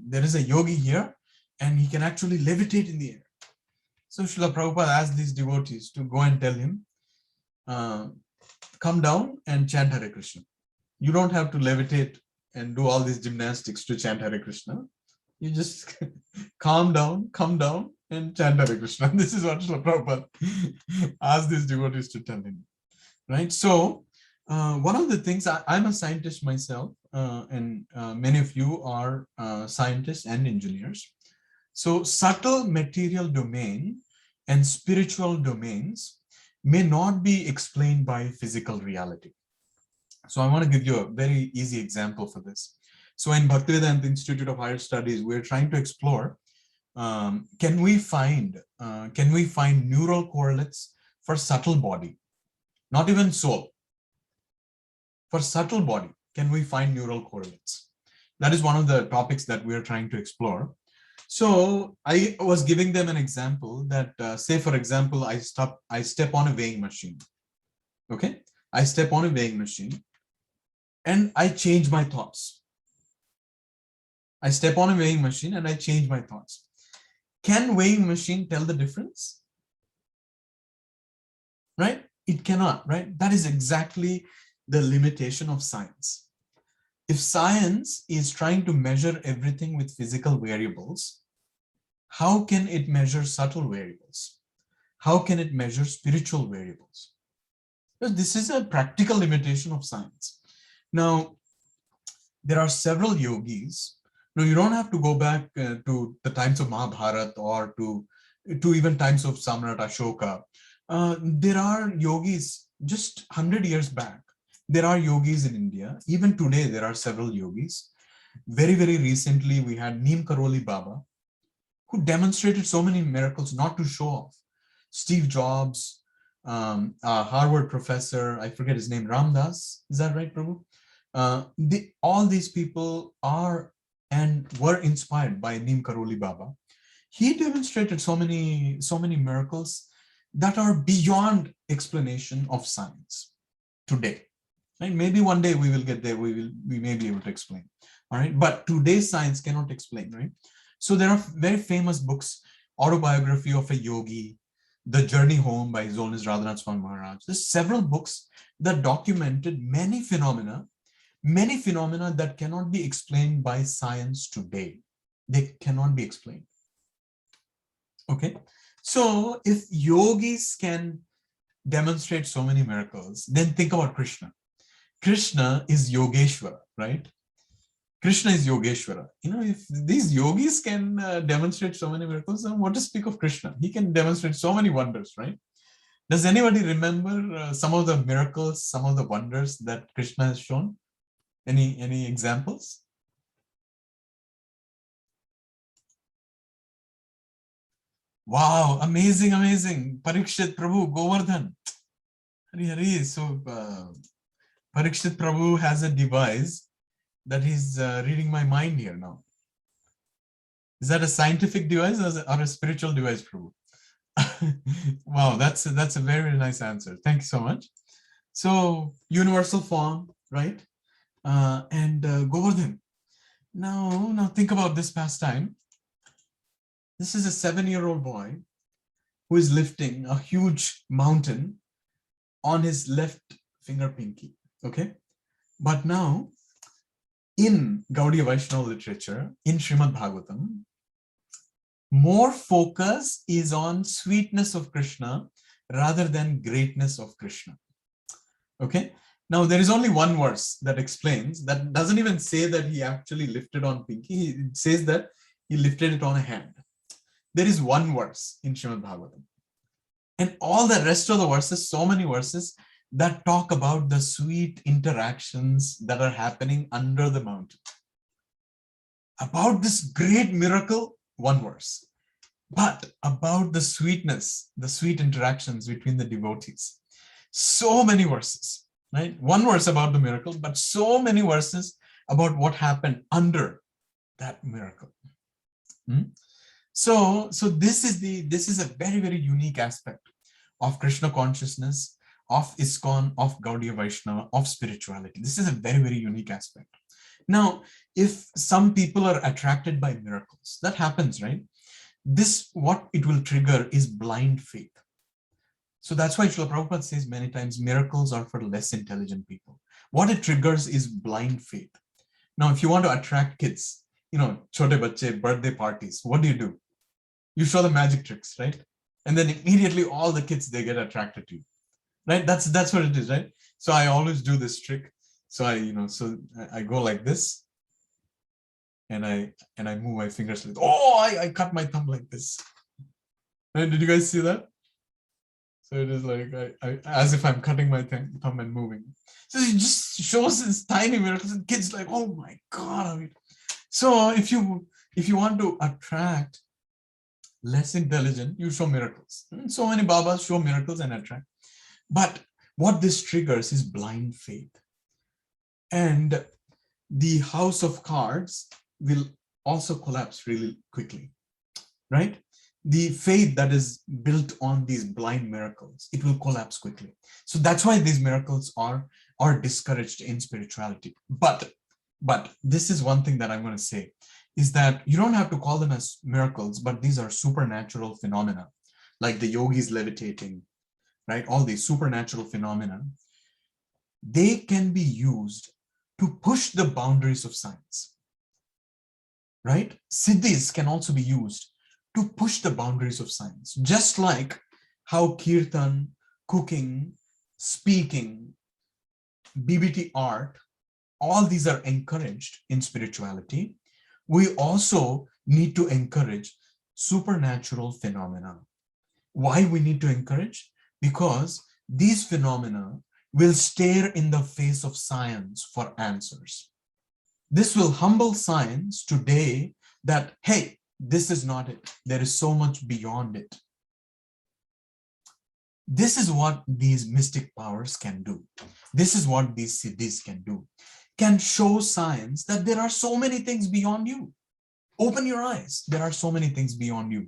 there is a yogi here and he can actually levitate in the air. So Srila Prabhupada asked these devotees to go and tell him, come down and chant Hare Krishna. You don't have to levitate and do all these gymnastics to chant Hare Krishna. You just calm down, come down and chant Hare Krishna. This is what Srila Prabhupada asked these devotees to tell him, right? So one of the things, I'm a scientist myself, and many of you are scientists and engineers. So subtle material domain and spiritual domains may not be explained by physical reality. So I want to give you a very easy example for this. So in Bhaktivedanta Institute of Higher Studies, we're trying to explore, can we find neural correlates for subtle body, not even soul. For subtle body, can we find neural correlates? That is one of the topics that we're trying to explore. So I was giving them an example that, say for example, I step on a weighing machine. Okay, I step on a weighing machine and I change my thoughts. I step on a weighing machine and I change my thoughts. Can weighing machine tell the difference? Right? It cannot, right? That is exactly the limitation of science. If science is trying to measure everything with physical variables, how can it measure subtle variables? How can it measure spiritual variables? Because this is a practical limitation of science. Now, there are several yogis. Now, you don't have to go back to the times of Mahabharata or to even times of Samrat Ashoka. There are yogis just 100 years back. There are yogis in India. Even today, there are several yogis. Very, very recently, we had Neem Karoli Baba, who demonstrated so many miracles not to show off. Steve Jobs, a Harvard professor, I forget his name, Ramdas, is that right, Prabhu? All these people are and were inspired by Neem Karoli Baba. He demonstrated so many miracles that are beyond explanation of science today. Right? Maybe one day we will get there. We may be able to explain. All right. But today's science cannot explain, right? So there are very famous books, Autobiography of a Yogi, The Journey Home by His Holiness Radhanath Swami Maharaj. There's several books that documented many phenomena that cannot be explained by science today. They cannot be explained. Okay. So if yogis can demonstrate so many miracles, then think about Krishna. Krishna is Yogeshwara, right? Krishna is Yogeshwara. You know, if these yogis can demonstrate so many miracles, then what to speak of Krishna? He can demonstrate so many wonders, right? Does anybody remember some of the miracles, some of the wonders that Krishna has shown? Any examples? Wow, amazing, amazing. Parikshit Prabhu, Govardhan. Hari. So Parikshit Prabhu has a device that he's reading my mind here now. Is that a scientific device or a spiritual device, Prabhu? Wow, that's a very, very nice answer. Thank you so much. So universal form, right? And Govardhan. Now think about this pastime. This is a 7-year-old boy who is lifting a huge mountain on his left finger pinky. Okay, but now in Gaudiya Vaishnava literature, in Srimad Bhagavatam, more focus is on sweetness of Krishna rather than greatness of Krishna. Okay, now there is only one verse that explains, that doesn't even say that he actually lifted on pinky, it says that he lifted it on a hand. There is one verse in Srimad Bhagavatam. And all the rest of the verses, so many verses that talk about the sweet interactions that are happening under the mountain. About this great miracle, one verse. But about the sweetness, the sweet interactions between the devotees. So many verses, right? One verse about the miracle, but so many verses about what happened under that miracle. So this is a very, very unique aspect of Krishna consciousness, of ISKCON, of Gaudiya Vaishnava, of spirituality. This is a very, very unique aspect. Now, if some people are attracted by miracles, that happens, right? This, what it will trigger is blind faith. So that's why Srila Prabhupada says many times, miracles are for less intelligent people. What it triggers is blind faith. Now, if you want to attract kids, you know, chote bache, birthday parties, what do? You show the magic tricks, right? And then immediately all the kids, they get attracted to you, right? That's what it is, right? So I always do this trick. So I go like this, and I move my fingers like, I cut my thumb like this. Right? Did you guys see that? So it is like I as if I'm cutting my thumb and moving. So it just shows these tiny miracles, and kids like, oh my God. So if you want to attract less intelligent, you show miracles. So many Babas show miracles and attract. But what this triggers is blind faith. And the house of cards will also collapse really quickly, right? The faith that is built on these blind miracles, it will collapse quickly. So that's why these miracles are discouraged in spirituality. But this is one thing that I'm going to say, is that you don't have to call them as miracles, but these are supernatural phenomena, like the yogis levitating, right? All these supernatural phenomena, they can be used to push the boundaries of science, right? Siddhis can also be used to push the boundaries of science, just like how kirtan, cooking, speaking, BBT art, all these are encouraged in spirituality. We also need to encourage supernatural phenomena. Why we need to encourage? Because these phenomena will stare in the face of science for answers. This will humble science today that, hey, this is not it. There is so much beyond it. This is what these mystic powers can do. This is what these siddhis can do. Can show science that there are so many things beyond you. Open your eyes. There are so many things beyond you.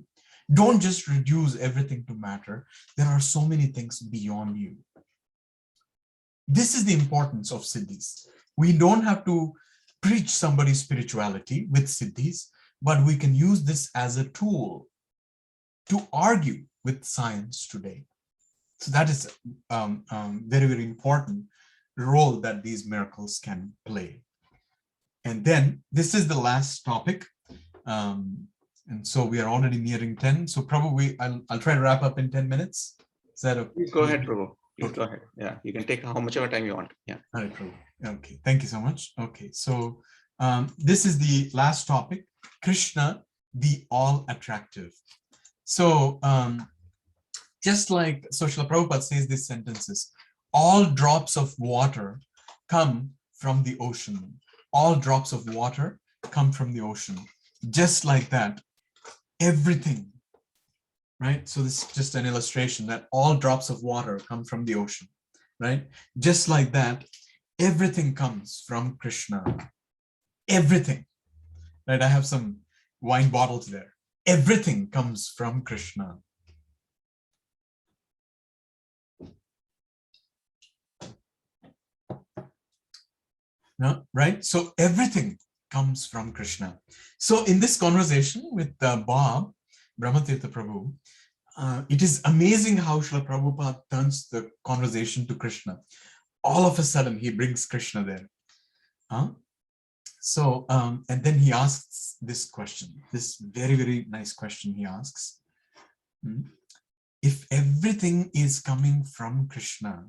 Don't just reduce everything to matter. There are so many things beyond you. This is the importance of siddhis. We don't have to preach somebody's spirituality with siddhis, but we can use this as a tool to argue with science today. So that is very, very important role that these miracles can play. And then this is the last topic. And so we are already nearing 10. So probably I'll try to wrap up in 10 minutes. Is that okay? Please go ahead, Prabhu. Please Okay. go ahead. Yeah, you can take how much ever time you want. Yeah. All right, Prabhu. Okay, thank you so much. Okay, so this is the last topic, Krishna, the all attractive. So just like Srila Prabhupada says these sentences, all drops of water come from the ocean. All drops of water come from the ocean. Just like that, everything, right? So this is just an illustration that all drops of water come from the ocean, right? Just like that, everything comes from Krishna. Everything, right? I have some wine bottles there. Everything comes from Krishna. No, right? So everything comes from Krishna. So in this conversation with Bob, Brahmatirtha Prabhu, it is amazing how Srila Prabhupada turns the conversation to Krishna. All of a sudden, he brings Krishna there. So, and then he asks this question, this very, very nice question he asks. If everything is coming from Krishna,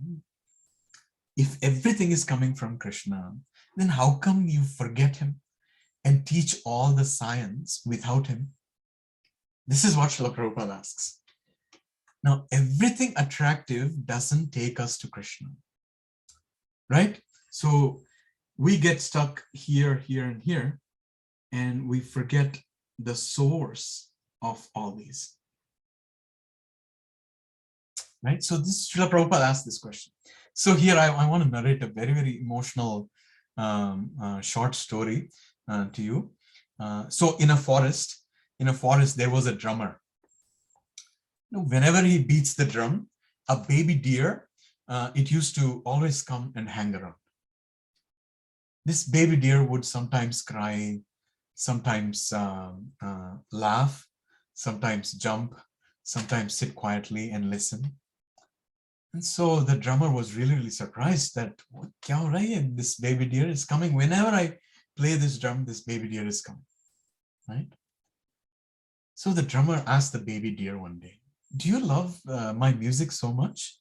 then how come you forget him and teach all the science without him? This is what Srila Prabhupada asks. Now, everything attractive doesn't take us to Krishna, right? So we get stuck here, here, and here, and we forget the source of all these, right? So this Srila Prabhupada asked this question. So here I want to narrate a very, very emotional short story to you. So in a forest, there was a drummer. Whenever he beats the drum, a baby deer, it used to always come and hang around. This baby deer would sometimes cry, sometimes laugh, sometimes jump, sometimes sit quietly and listen. And so the drummer was really, really surprised that, what, this baby deer is coming. Whenever I play this drum, this baby deer is coming, right? So the drummer asked the baby deer one day, do you love my music so much?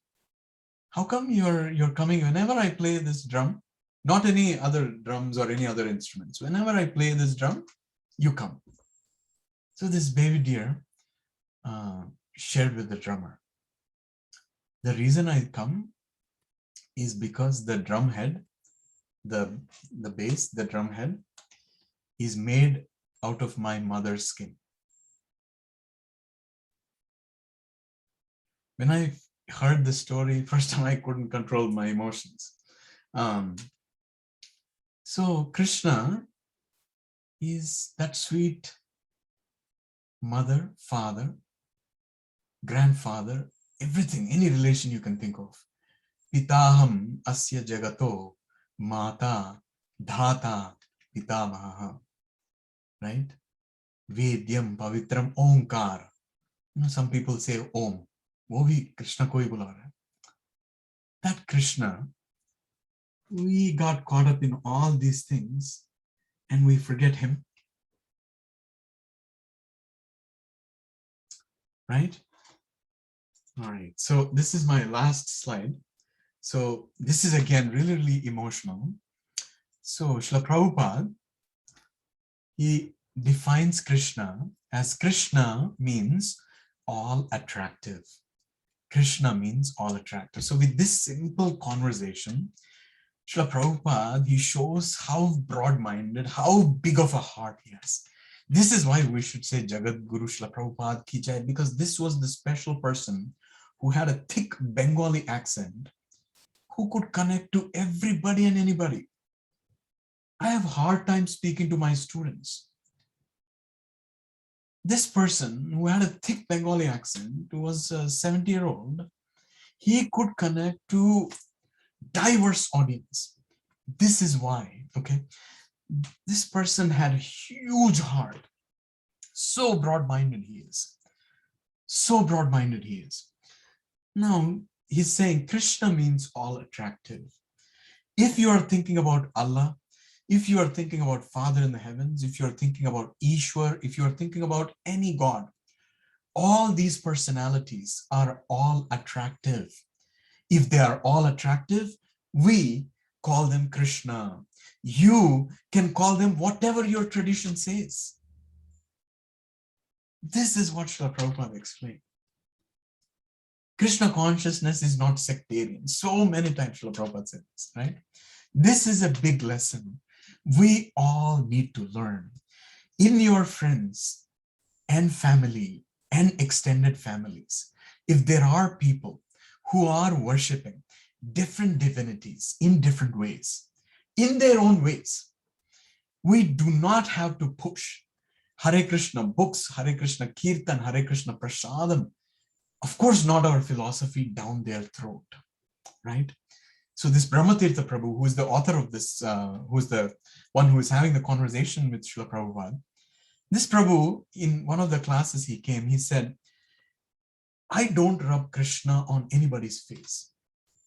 How come you're coming whenever I play this drum? Not any other drums or any other instruments. Whenever I play this drum, you come. So this baby deer shared with the drummer, the reason I come is because the drum head, the bass, the drum head is made out of my mother's skin. When I heard the story, first time I couldn't control my emotions. So Krishna is that sweet mother, father, grandfather, everything, any relation you can think of. Pitaham asya jagato mata dhata pitamaha, right? Vedyam pavitram omkar. Some people say om. वो भी कृष्ण को ही बुला रहा है. That Krishna, we got caught up in all these things and we forget him, right? All right, so this is my last slide. So this is again really, really emotional. So Srila Prabhupada, he defines Krishna as Krishna means all attractive. Krishna means all attractive. So with this simple conversation, Srila Prabhupada, he shows how broad-minded, how big of a heart he has. This is why we should say Jagat Guru Srila Prabhupada ki jai, because this was the special person who had a thick Bengali accent, who could connect to everybody and anybody. I have a hard time speaking to my students. This person who had a thick Bengali accent, who was a 70-year-old, he could connect to diverse audience. This is why, okay, this person had a huge heart. So broad-minded he is. So broad-minded he is. Now, he's saying Krishna means all attractive. If you are thinking about Allah, if you are thinking about Father in the heavens, if you are thinking about Ishwar, if you are thinking about any God, all these personalities are all attractive. If they are all attractive, we call them Krishna. You can call them whatever your tradition says. This is what Srila Prabhupada explained. Krishna consciousness is not sectarian. So many times Srila Prabhupada said this, right? This is a big lesson we all need to learn. In your friends and family and extended families, if there are people who are worshiping different divinities in different ways, in their own ways, we do not have to push Hare Krishna books, Hare Krishna Kirtan, Hare Krishna Prasadam. Of course, not our philosophy down their throat, right? So this Brahmatirtha Prabhu, who is the author of this, who is the one who is having the conversation with Srila Prabhupada, this Prabhu, in one of the classes he came, he said, I don't rub Krishna on anybody's face.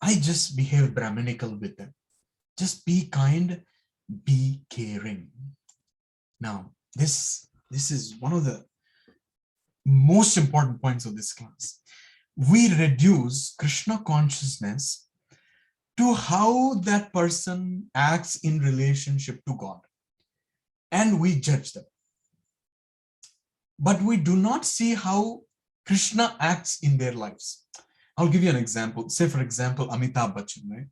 I just behave Brahminical with them. Just be kind, be caring. Now, this is one of the most important points of this class. We reduce Krishna consciousness to how that person acts in relationship to God. And we judge them. But we do not see how Krishna acts in their lives. I'll give you an example. Say, for example, Amitabh Bachchan, right?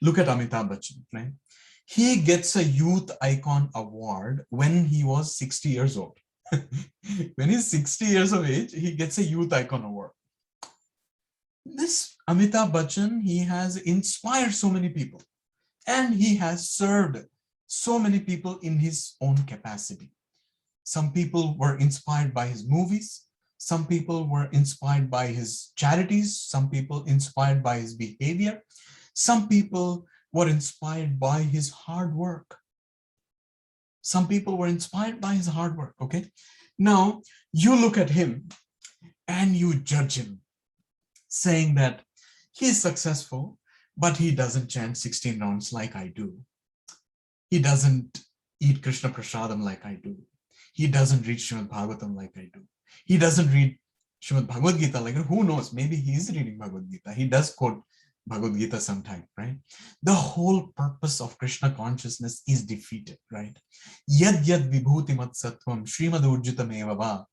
Look at Amitabh Bachchan, right? He gets a Youth Icon Award when he was 60 years old. When he's 60 years of age, he gets a Youth Icon Award. This Amitabh Bachchan, he has inspired so many people and he has served so many people in his own capacity. Some people were inspired by his movies. Some people were inspired by his charities. Some people inspired by his behavior. Some people were inspired by his hard work. Some people were inspired by his hard work, okay? Now, you look at him and you judge him, saying that he's successful, but he doesn't chant 16 rounds like I do. He doesn't eat Krishna Prasadam like I do. He doesn't read Srimad Bhagavatam like I do. He doesn't read Srimad Bhagavad Gita like, who knows, maybe he's reading Bhagavad Gita. He does quote Bhagavad Gita sometime, right? The whole purpose of Krishna consciousness is defeated, right? Yad yad vibhuti mat sattvam Srimad Urjitam eva va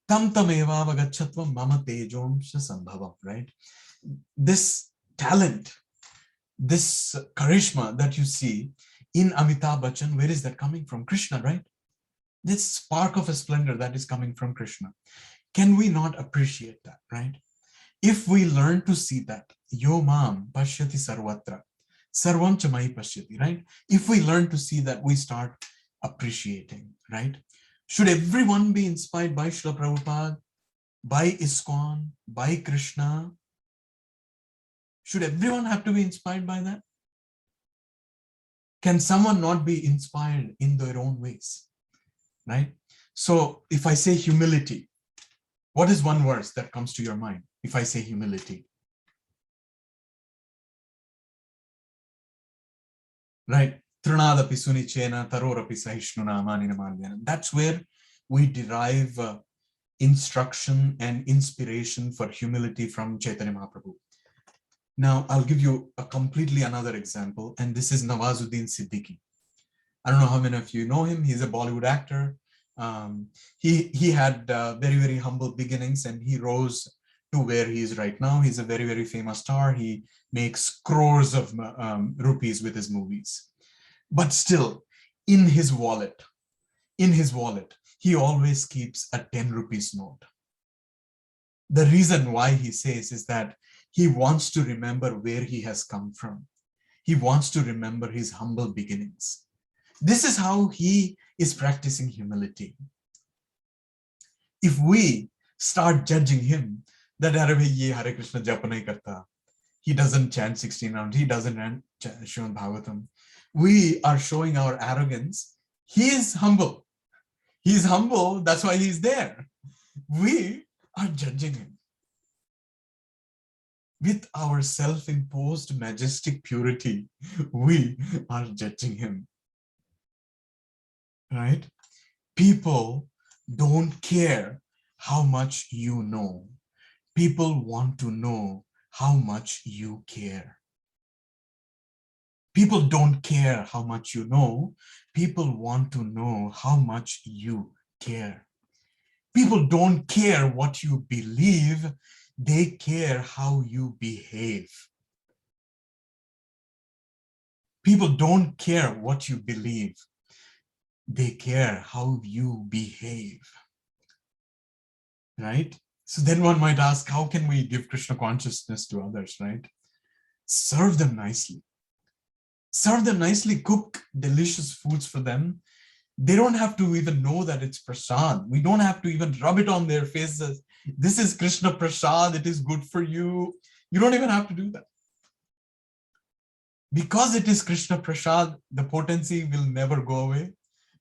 tam tam eva vagachatvam mama tejomsha sambhavam, right? This talent, this charisma that you see in Amitabh Bachchan, where is that coming from? Krishna, right? This spark of a splendor that is coming from Krishna. Can we not appreciate that, right? If we learn to see that, yo mam pashyati sarvatra, sarvam cha mai pashyati, right? If we learn to see that, we start appreciating, right? Should everyone be inspired by Srila Prabhupada, by ISKCON, by Krishna? Should everyone have to be inspired by that? Can someone not be inspired in their own ways, right? So if I say humility, what is one verse that comes to your mind if I say humility? Right? Trunadapi sunichena tarorapi sahishnuna manina mandyana. That's where we derive instruction and inspiration for humility from Chaitanya Mahaprabhu. Now, I'll give you a completely another example, and this is Nawazuddin Siddiqui. I don't know how many of you know him. He's a Bollywood actor. He had very, very humble beginnings, and he rose to where he is right now. He's a very, very famous star. He makes crores of rupees with his movies. But still, in his wallet, he always keeps a 10 rupees note. The reason why he says is that he wants to remember where he has come from. He wants to remember his humble beginnings. This is how he is practicing humility. If we start judging him that Hare Krishna japa nahi karta, He doesn't chant 16 rounds. He doesn't chant Srimad Bhagavatam. We are showing our arrogance. He is humble. He's humble. That's why he's there. We are judging him with our self-imposed majestic purity. We are judging him, right? People don't care how much you know. People want to know how much you care. People don't care how much you know. People want to know how much you care. People don't care what you believe. They care how you behave. People don't care what you believe. They care how you behave. Right? So then one might ask, how can we give Krishna consciousness to others, right? Serve them nicely. Serve them nicely, cook delicious foods for them. They don't have to even know that it's prasad. We don't have to even rub it on their faces. This is Krishna prasad, it is good for you. You don't even have to do that. Because it is Krishna prasad, the potency will never go away.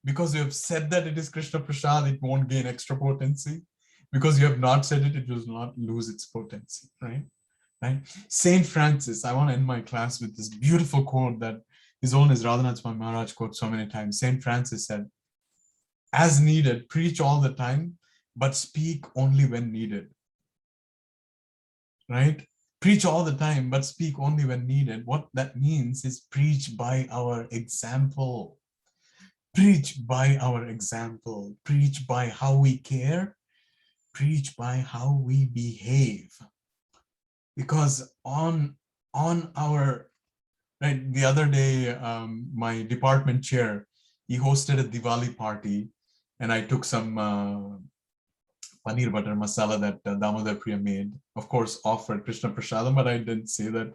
Because you have said that it is Krishna prasad, it won't gain extra potency. Because you have not said it, it will not lose its potency, right? Right? Saint Francis, I want to end my class with this beautiful quote that His Holiness Radhanath Swami Maharaj quotes so many times. Saint Francis said, as needed, preach all the time, but speak only when needed. Right? Preach all the time, but speak only when needed. What that means is preach by our example. Preach by our example. Preach by how we care. Preach by how we behave. Because on our, right, the other day, my department chair, he hosted a Diwali party, and I took some paneer butter masala that Damodar Priya made, of course, offered Krishna Prasadam, but I didn't say that,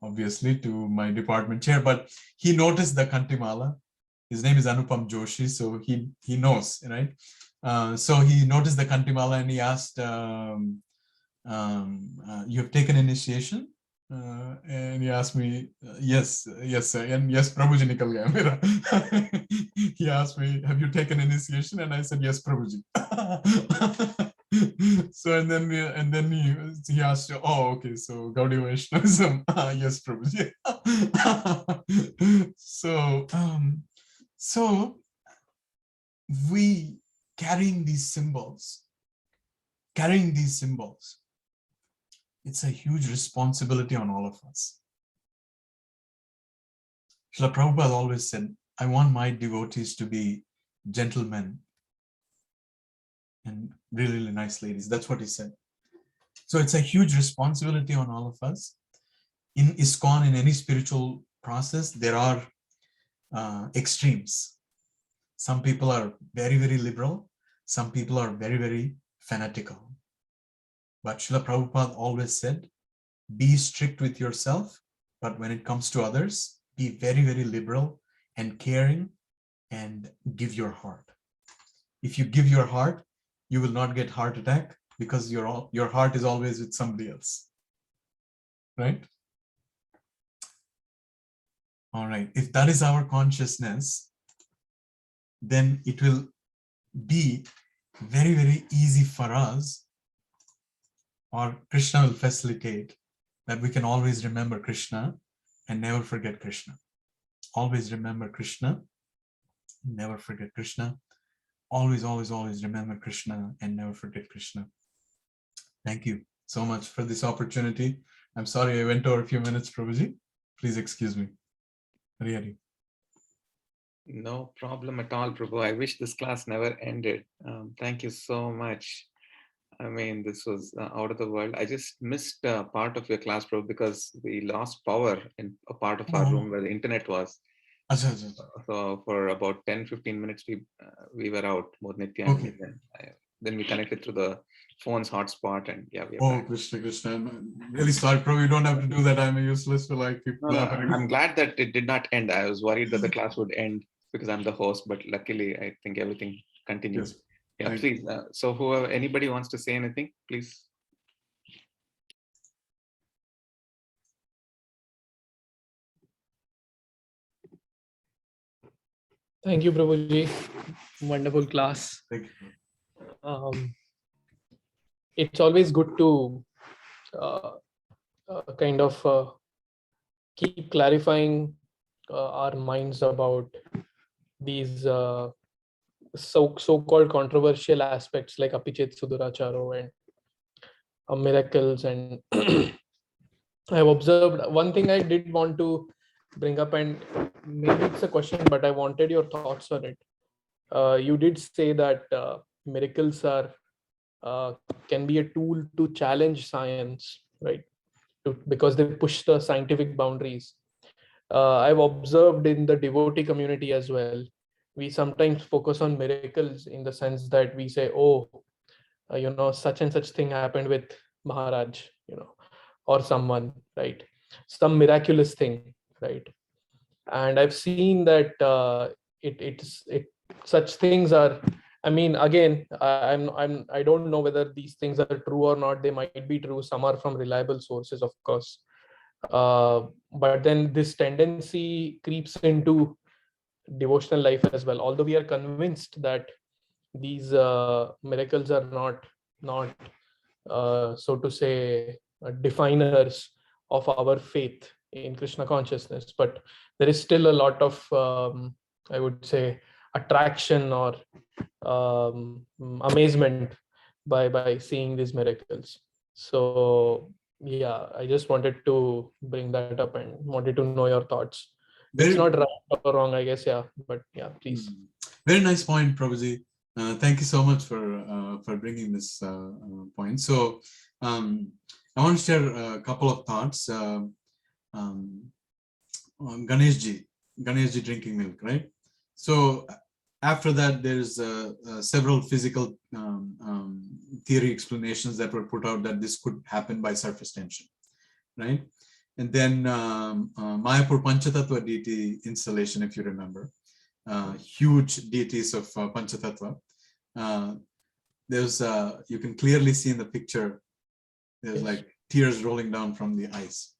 obviously, to my department chair. But he noticed the Kantimala. His name is Anupam Joshi, so he knows, right? So he noticed the Kantimala and he asked, you have taken initiation? And he asked me, yes, sir. And yes, Prabhuji nikal gaya mera. He asked me, have you taken initiation? And I said, yes, Prabhuji. So, and then he asked, oh, okay, so Gaudiya Vaishnavism. Yes, Prabhuji. So we carrying these symbols, it's a huge responsibility on all of us. Srila Prabhupada always said, I want my devotees to be gentlemen and really, really nice ladies. That's what he said. So it's a huge responsibility on all of us. In ISKCON, in any spiritual process, there are extremes. Some people are very, very liberal. Some people are very, very fanatical. But Srila Prabhupada always said, be strict with yourself, but when it comes to others, be very, very liberal and caring and give your heart. If you give your heart, you will not get heart attack because your heart is always with somebody else, right? All right, if that is our consciousness, then it will be very, very easy for us, or Krishna will facilitate that we can always remember Krishna and never forget Krishna. Always remember Krishna, never forget Krishna. Always, always, always remember Krishna and never forget Krishna. Thank you so much for this opportunity. I'm sorry I went over a few minutes, Prabhuji. Please excuse me. Hari Hari. No problem at all, Prabhu. I wish this class never ended. Thank you so much. I mean, this was out of the world. I just missed part of your class, Prabhu, because we lost power in a part of our room where the internet was. So for about 10-15 minutes, we were out, both Nitya and me. Then we connected through the phone's hotspot, and yeah, we are back. Krishna. I'm really sorry, Prabhu. You don't have to do that. I'm useless for like people. No, I'm glad that it did not end. I was worried that the class would end because I'm the host, but luckily, I think everything continues. Yes. Yeah, please. So whoever, anybody wants to say anything, please. Thank you, Prabhuji. Wonderful class. Thank you. It's always good to kind of keep clarifying our minds about these so-called controversial aspects like Apichet Suduracharo and miracles. And I've observed one thing I did want to bring up, and maybe it's a question, but I wanted your thoughts on it. You did say that miracles are can be a tool to challenge science, right? Because they push the scientific boundaries. I've observed in the devotee community as well. We sometimes focus on miracles in the sense that we say, "Oh, such and such thing happened with Maharaj," or someone, right? Some miraculous thing, right? And I've seen that such things are. I mean, again, I don't know whether these things are true or not. They might be true. Some are from reliable sources, of course. But then this tendency creeps into devotional life as well. Although we are convinced that these miracles are not so to say definers of our faith in Krishna consciousness, but there is still a lot of I would say attraction or amazement by seeing these miracles. So yeah, I just wanted to bring that up and wanted to know your thoughts. It's not right or wrong, I guess. Yeah, but yeah, please. Very nice point, Prabhuji. Thank you so much for bringing this point. So I want to share a couple of thoughts. On Ganeshji drinking milk, right? So after that, there's several physical theory explanations that were put out that this could happen by surface tension, right? And then Mayapur Panchatattva deity installation, if you remember, huge deities of Panchatattva. There's you can clearly see in the picture, there's like tears rolling down from the eyes.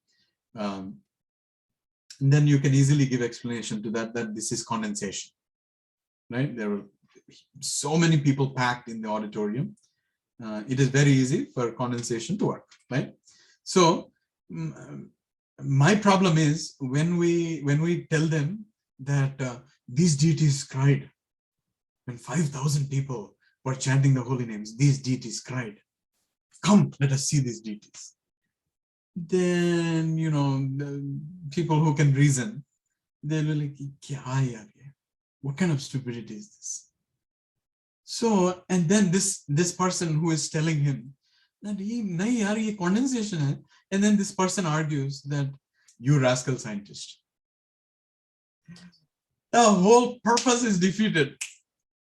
And then you can easily give explanation to that this is condensation, right? There were so many people packed in the auditorium. It is very easy for condensation to work, right? So my problem is when we tell them that these deities cried when 5,000 people were chanting the holy names, these deities cried. Come, let us see these deities. Then, the people who can reason, they'll be like, what kind of stupidity is this? So, and then this person who is telling him that nahi condensation hai, and then this person argues that you rascal scientist. The whole purpose is defeated.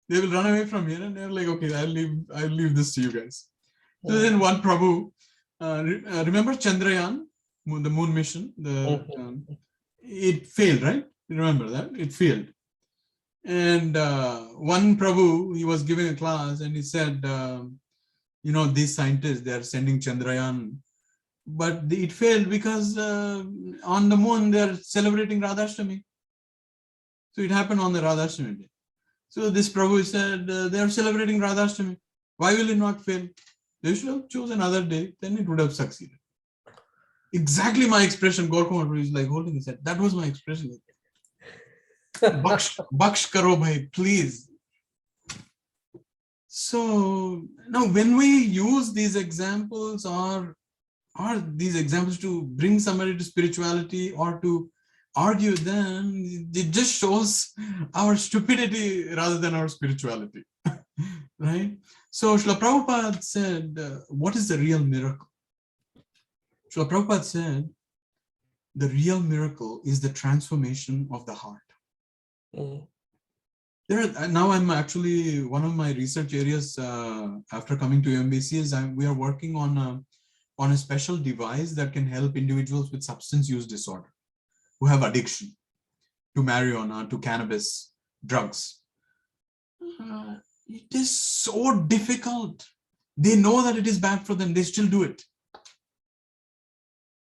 They will run away from here and they're like, okay, I'll leave this to you guys. So then one Prabhu, remember Chandrayaan, the moon mission, it failed, right? You remember that? It failed. And one Prabhu, he was giving a class and he said, these scientists, they are sending Chandrayaan, but it failed because on the moon, they're celebrating Radhashtami. So it happened on the Radhashtami day. So this Prabhu said, they are celebrating Radhashtami. Why will it not fail? They should have chosen another day, then it would have succeeded. Exactly my expression. Gorkumar is like holding his head. That was my expression. Baksh karo bhai, please. So now when we use these examples or these examples to bring somebody to spirituality or to argue, then it just shows our stupidity rather than our spirituality. Right? So Srila Prabhupada said, what is the real miracle? Srila Prabhupada said, the real miracle is the transformation of the heart. Now I'm actually, one of my research areas after coming to UMBC is we are working on a special device that can help individuals with substance use disorder who have addiction to marijuana, to cannabis, drugs. It is so difficult. They know that it is bad for them. They still do it.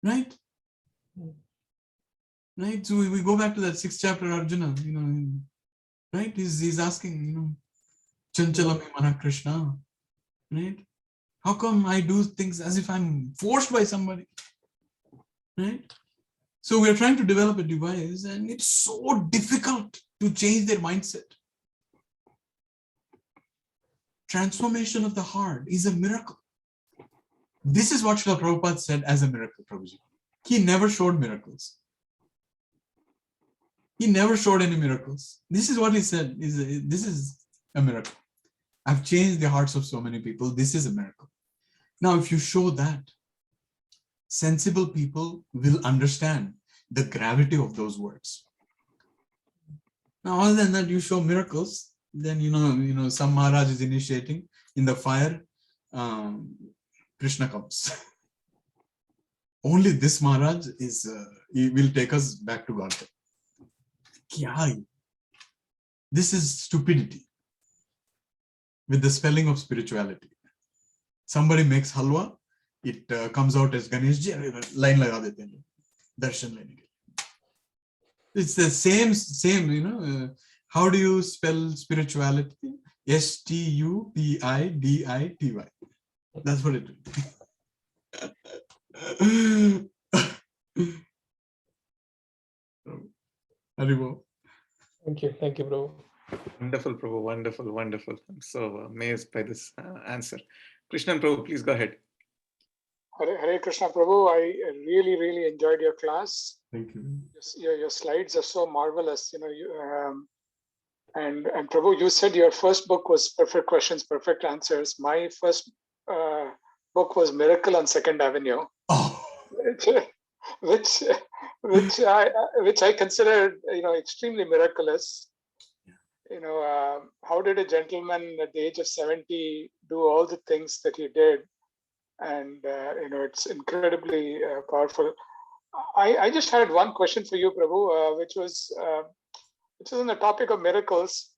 Right? Right. So we go back to that 6th chapter, Arjuna, right? He's asking, Chanchalami Mana Krishna, right? How come I do things as if I'm forced by somebody, right? So we're trying to develop a device, and it's so difficult to change their mindset. Transformation of the heart is a miracle. This is what Srila Prabhupada said as a miracle, Prabhuji. He never showed miracles. He never showed any miracles. This is what he said. This is a miracle. I've changed the hearts of so many people. This is a miracle. Now, if you show that, sensible people will understand the gravity of those words. Now, other than that, you show miracles, then some Maharaj is initiating in the fire. Krishna comes. Only this Maharaj he will take us back to Godhead. This is stupidity with the spelling of spirituality. Somebody makes halwa, it comes out as Ganesh ji, line laga dete hain, darshan lene ke liye. It's the same, how do you spell spirituality? Stupidity. That's what it is. Haribo. Thank you, Prabhu. Wonderful, Prabhu. Wonderful, wonderful. I'm so amazed by this answer. Krishna and Prabhu, please go ahead. Hare Krishna, Prabhu. I really, really enjoyed your class. Thank you. Your slides are so marvelous. And Prabhu, you said your first book was Perfect Questions, Perfect Answers. My first book was Miracle on Second Avenue, which I consider extremely miraculous. How did a gentleman at the age of 70 do all the things that he did? And it's incredibly powerful. I just had one question for you, Prabhu, which was on the topic of miracles.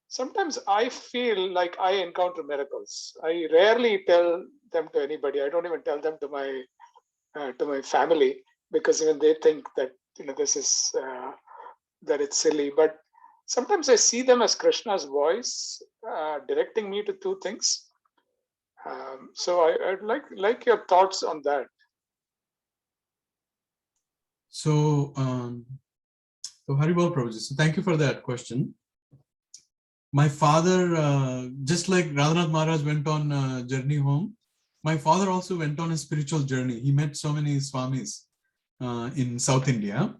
Sometimes I feel like I encounter miracles. I rarely tell them to anybody. I don't even tell them to my family, because even they think that this is that it's silly. But sometimes I see them as Krishna's voice directing me to do things. So I'd like your thoughts on that. So Haribol Prabhuji, so thank you for that question. My father, just like Radhanath Maharaj went on a journey home, my father also went on a spiritual journey. He met so many Swamis in South India.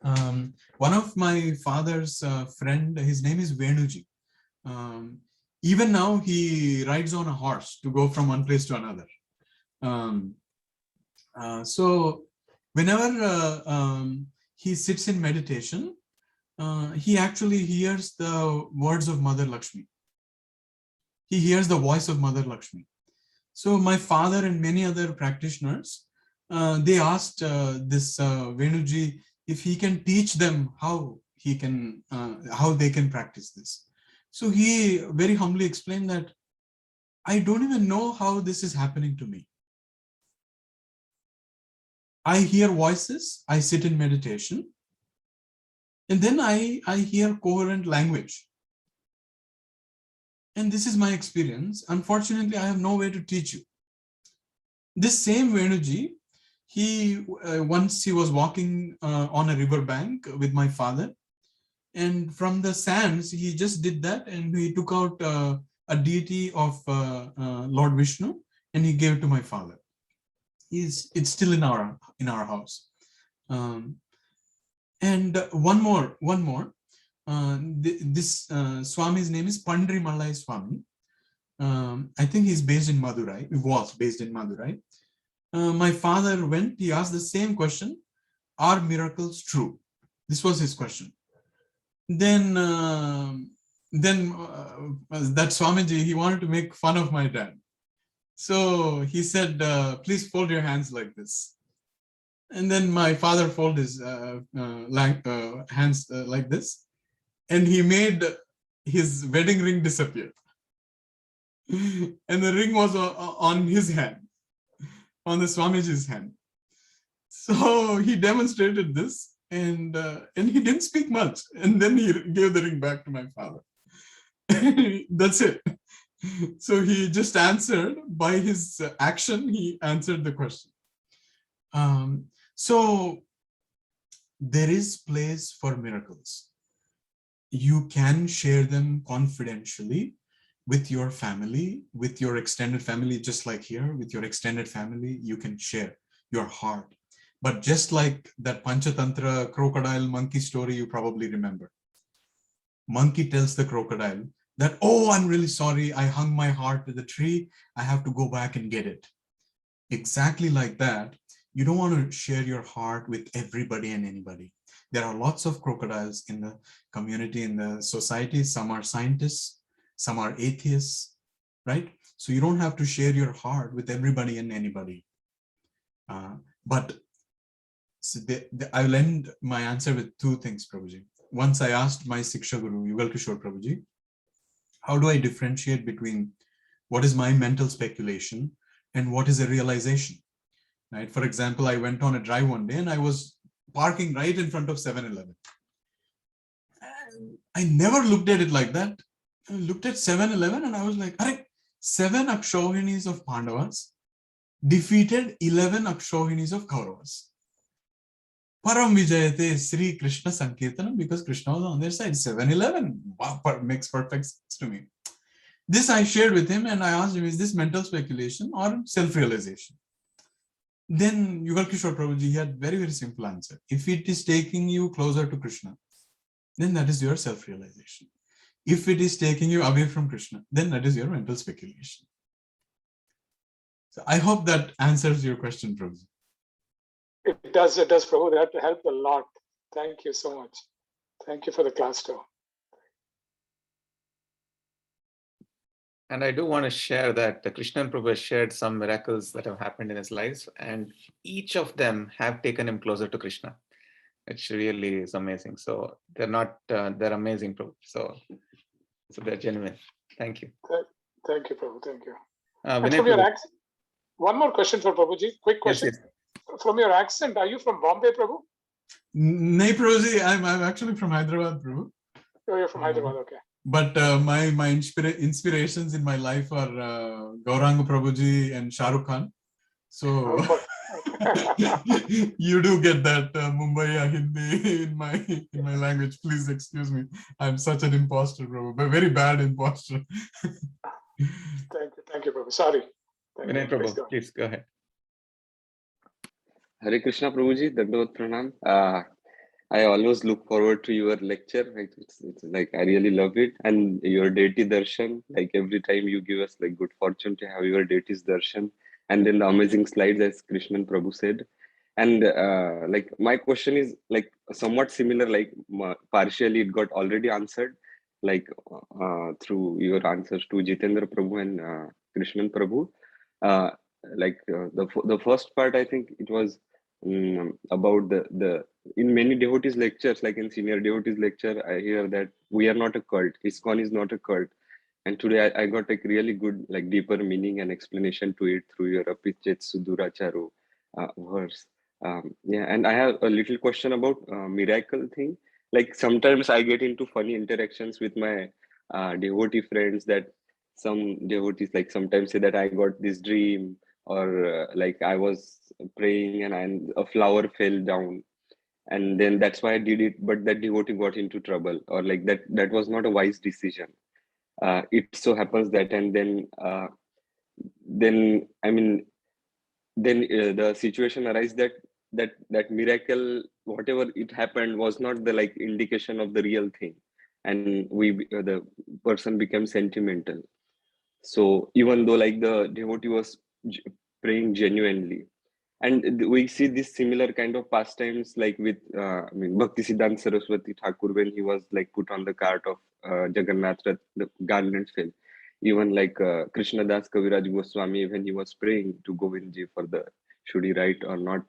One of my father's friend, his name is Venuji. Even now, he rides on a horse to go from one place to another. So whenever he sits in meditation, he actually hears the words of Mother Lakshmi. He hears the voice of Mother Lakshmi. So my father and many other practitioners, they asked this Venuji if he can teach them how they can practice this. So he very humbly explained that I don't even know how this is happening to me. I hear voices, I sit in meditation, and then I hear coherent language. And this is my experience. Unfortunately, I have no way to teach you. This same Venuji, once he was walking on a river bank with my father, and from the sands, he just did that, and he took out a deity of Lord Vishnu, and he gave it to my father. It's still in our house. And one more. This Swami's name is Pandri Malai Swami. I think he's based in Madurai. He was based in Madurai. My father went. He asked the same question: are miracles true? This was his question. Then that Swamiji, he wanted to make fun of my dad. So he said, please fold your hands like this. And then my father folded his hands like this. And he made his wedding ring disappear. And the ring was on his hand, on the Swamiji's hand. So he demonstrated this. and he didn't speak much. And then he gave the ring back to my father. That's it. So he just answered by his action. He answered the question. So there is place for miracles. You can share them confidentially with your family, with your extended family, just like here, with your extended family, you can share your heart. But just like that Panchatantra crocodile monkey story, you probably remember. Monkey tells the crocodile that, oh, I'm really sorry, I hung my heart to the tree, I have to go back and get it. Exactly like that, you don't want to share your heart with everybody and anybody. There are lots of crocodiles in the community, in the society. Some are scientists, some are atheists, right? So you don't have to share your heart with everybody and anybody. But so I'll end my answer with two things, Prabhuji. Once I asked my Siksha Guru, Yugal Kishore Prabhuji, how do I differentiate between what is my mental speculation and what is a realization? Right? For example, I went on a drive one day and I was parking right in front of 7-Eleven. I never looked at it like that. I looked at 7-Eleven and I was like, 7 Akshohinis of Pandavas defeated 11 Akshohinis of Kauravas. Param Vijayate Sri Krishna Sankirtanam, because Krishna was on their side. 7-Eleven. Wow, makes perfect sense to me. This I shared with him and I asked him, is this mental speculation or self-realization? Then Yugal Kishore Prabhuji, he had very, very simple answer. If it is taking you closer to Krishna, then that is your self-realization. If it is taking you away from Krishna, then that is your mental speculation. So I hope that answers your question, Prabhuji. It does, Prabhu. That helped a lot. Thank you so much. Thank you for the class too. And I do want to share that Krishna Prabhu has shared some miracles that have happened in his life, and each of them have taken him closer to Krishna. It really is amazing. So they're not, they're amazing, Prabhu. So they're genuine. Thank you. Thank you, Prabhu. Thank you. And from your accent, one more question for Prabhuji. Quick question. Yes. From your accent, are you from Bombay, Prabhu? No, Prabhuji, I'm actually from Hyderabad, Prabhu. Oh, you're from Hyderabad, okay. But my inspirations in my life are Gauranga Prabhuji and Shah Rukh Khan. So you do get that Mumbai Hindi in my language. Please excuse me. I'm such an imposter, Prabhu, but very bad imposter. Thank you, Prabhu. Sorry. Vinay Prabhu, please go ahead. Hare Krishna, Prabhuji, Dandavat Pranam. I always look forward to your lecture. It's like I really love it, and your deity darshan. Like every time you give us like good fortune to have your deity's darshan, and then the amazing slides, as Krishnan Prabhu said. And like my question is like somewhat similar. Like partially it got already answered, like through your answers to Jitendra Prabhu and Krishnan Prabhu. The first part, I think it was about the in many devotees lectures, like in senior devotees lecture, I hear that we are not a cult. ISKCON is not a cult. And today I got like really good, like deeper meaning and explanation to it through your Apichet Suduracharu verse. Yeah, and I have a little question about miracle thing. Like sometimes I get into funny interactions with my devotee friends, that some devotees like sometimes say that I got this dream, or like I was praying and a flower fell down, and then that's why I did it, but that devotee got into trouble, or like that was not a wise decision. It so happens that, and then I mean, then the situation arises that miracle, whatever it happened, was not the like indication of the real thing, and the person became sentimental. So even though like the devotee was praying genuinely, and we see this similar kind of pastimes like with Bhakti Siddhanta Saraswati Thakur, when he was like put on the cart of Jagannath, the garland fell. Even like Krishna Das Kaviraj Goswami, when he was praying to Govindji for the should he write or not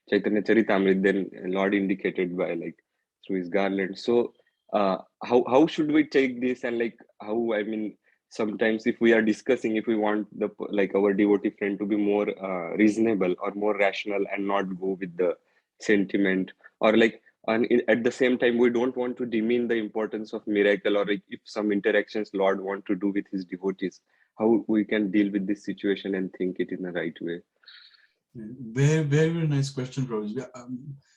Chaitanya Charitamrita, then Lord indicated by like through his garland. So how should we take this, and like how, I mean, sometimes if we are discussing, if we want the like our devotee friend to be more reasonable or more rational and not go with the sentiment, or like, and at the same time, we don't want to demean the importance of miracle, or like if some interactions Lord want to do with his devotees, how we can deal with this situation and think it in the right way. Very, very, very nice question, Prabhuji.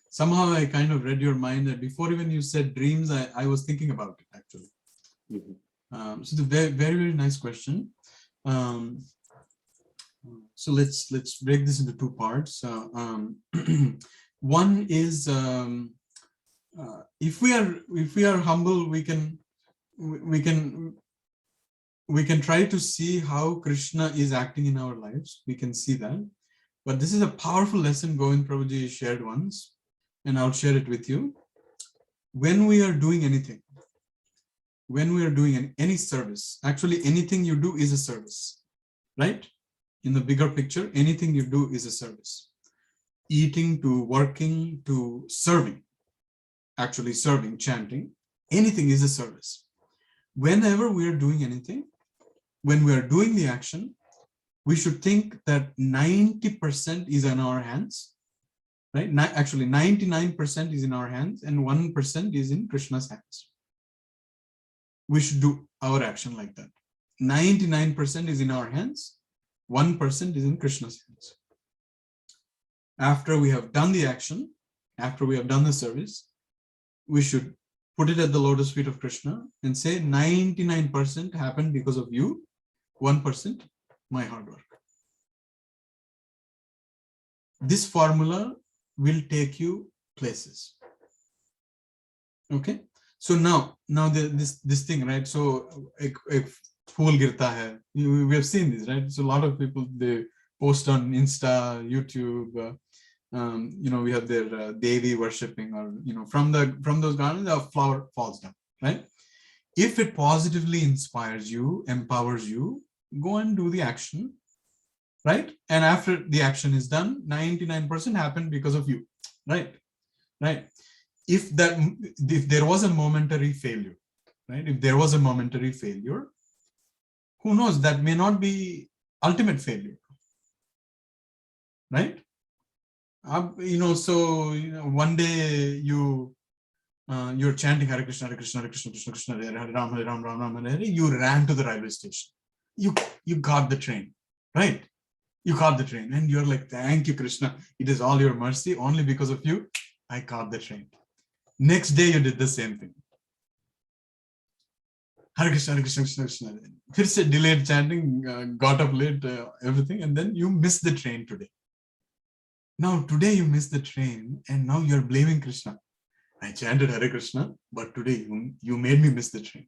Somehow I kind of read your mind that before even you said dreams, I was thinking about it actually. Mm-hmm. So the very, very, very nice question. So let's break this into two parts. One is if we are humble, we can try to see how Krishna is acting in our lives. We can see that. But this is a powerful lesson Govind Prabhuji shared once, and I'll share it with you. When we are doing anything, when we are doing any service, actually anything you do is a service, right? In the bigger picture, anything you do is a service. Eating to working to serving, actually serving, chanting, anything is a service. Whenever we are doing anything, when we are doing the action, we should think that 90% is in our hands, right? Actually, 99% is in our hands and 1% is in Krishna's hands. We should do our action like that. 99% is in our hands, 1% is in Krishna's hands. After we have done the action, after we have done the service, we should put it at the lotus feet of Krishna and say 99% happened because of you, 1% my hard work. This formula will take you places. Okay, so now this thing, right? So ek phool girta hai. We have seen this, right? So a lot of people, they post on Insta, YouTube. We have their Devi worshipping, or from those gardens, a flower falls down, right? If it positively inspires you, empowers you, go and do the action, right? And after the action is done, 99% happened because of you, right? If there was a momentary failure, right? If there was a momentary failure, who knows, that may not be ultimate failure, right? So one day you're chanting Hare Krishna, Hare Krishna, Hare Krishna, Krishna Krishna, Hare Ram, Hare Ram, Ram Ram, Hare Hare. You ran to the railway station. You got the train, right? You caught the train, and you're like, thank you, Krishna. It is all your mercy. Only because of you, I caught the train. Next day, you did the same thing. Hare Krishna, Hare Krishna, Krishna Krishna. First, delayed chanting, got up late, everything, and then you missed the train today. Now, today you missed the train, and now you're blaming Krishna. I chanted Hare Krishna, but today you made me miss the train.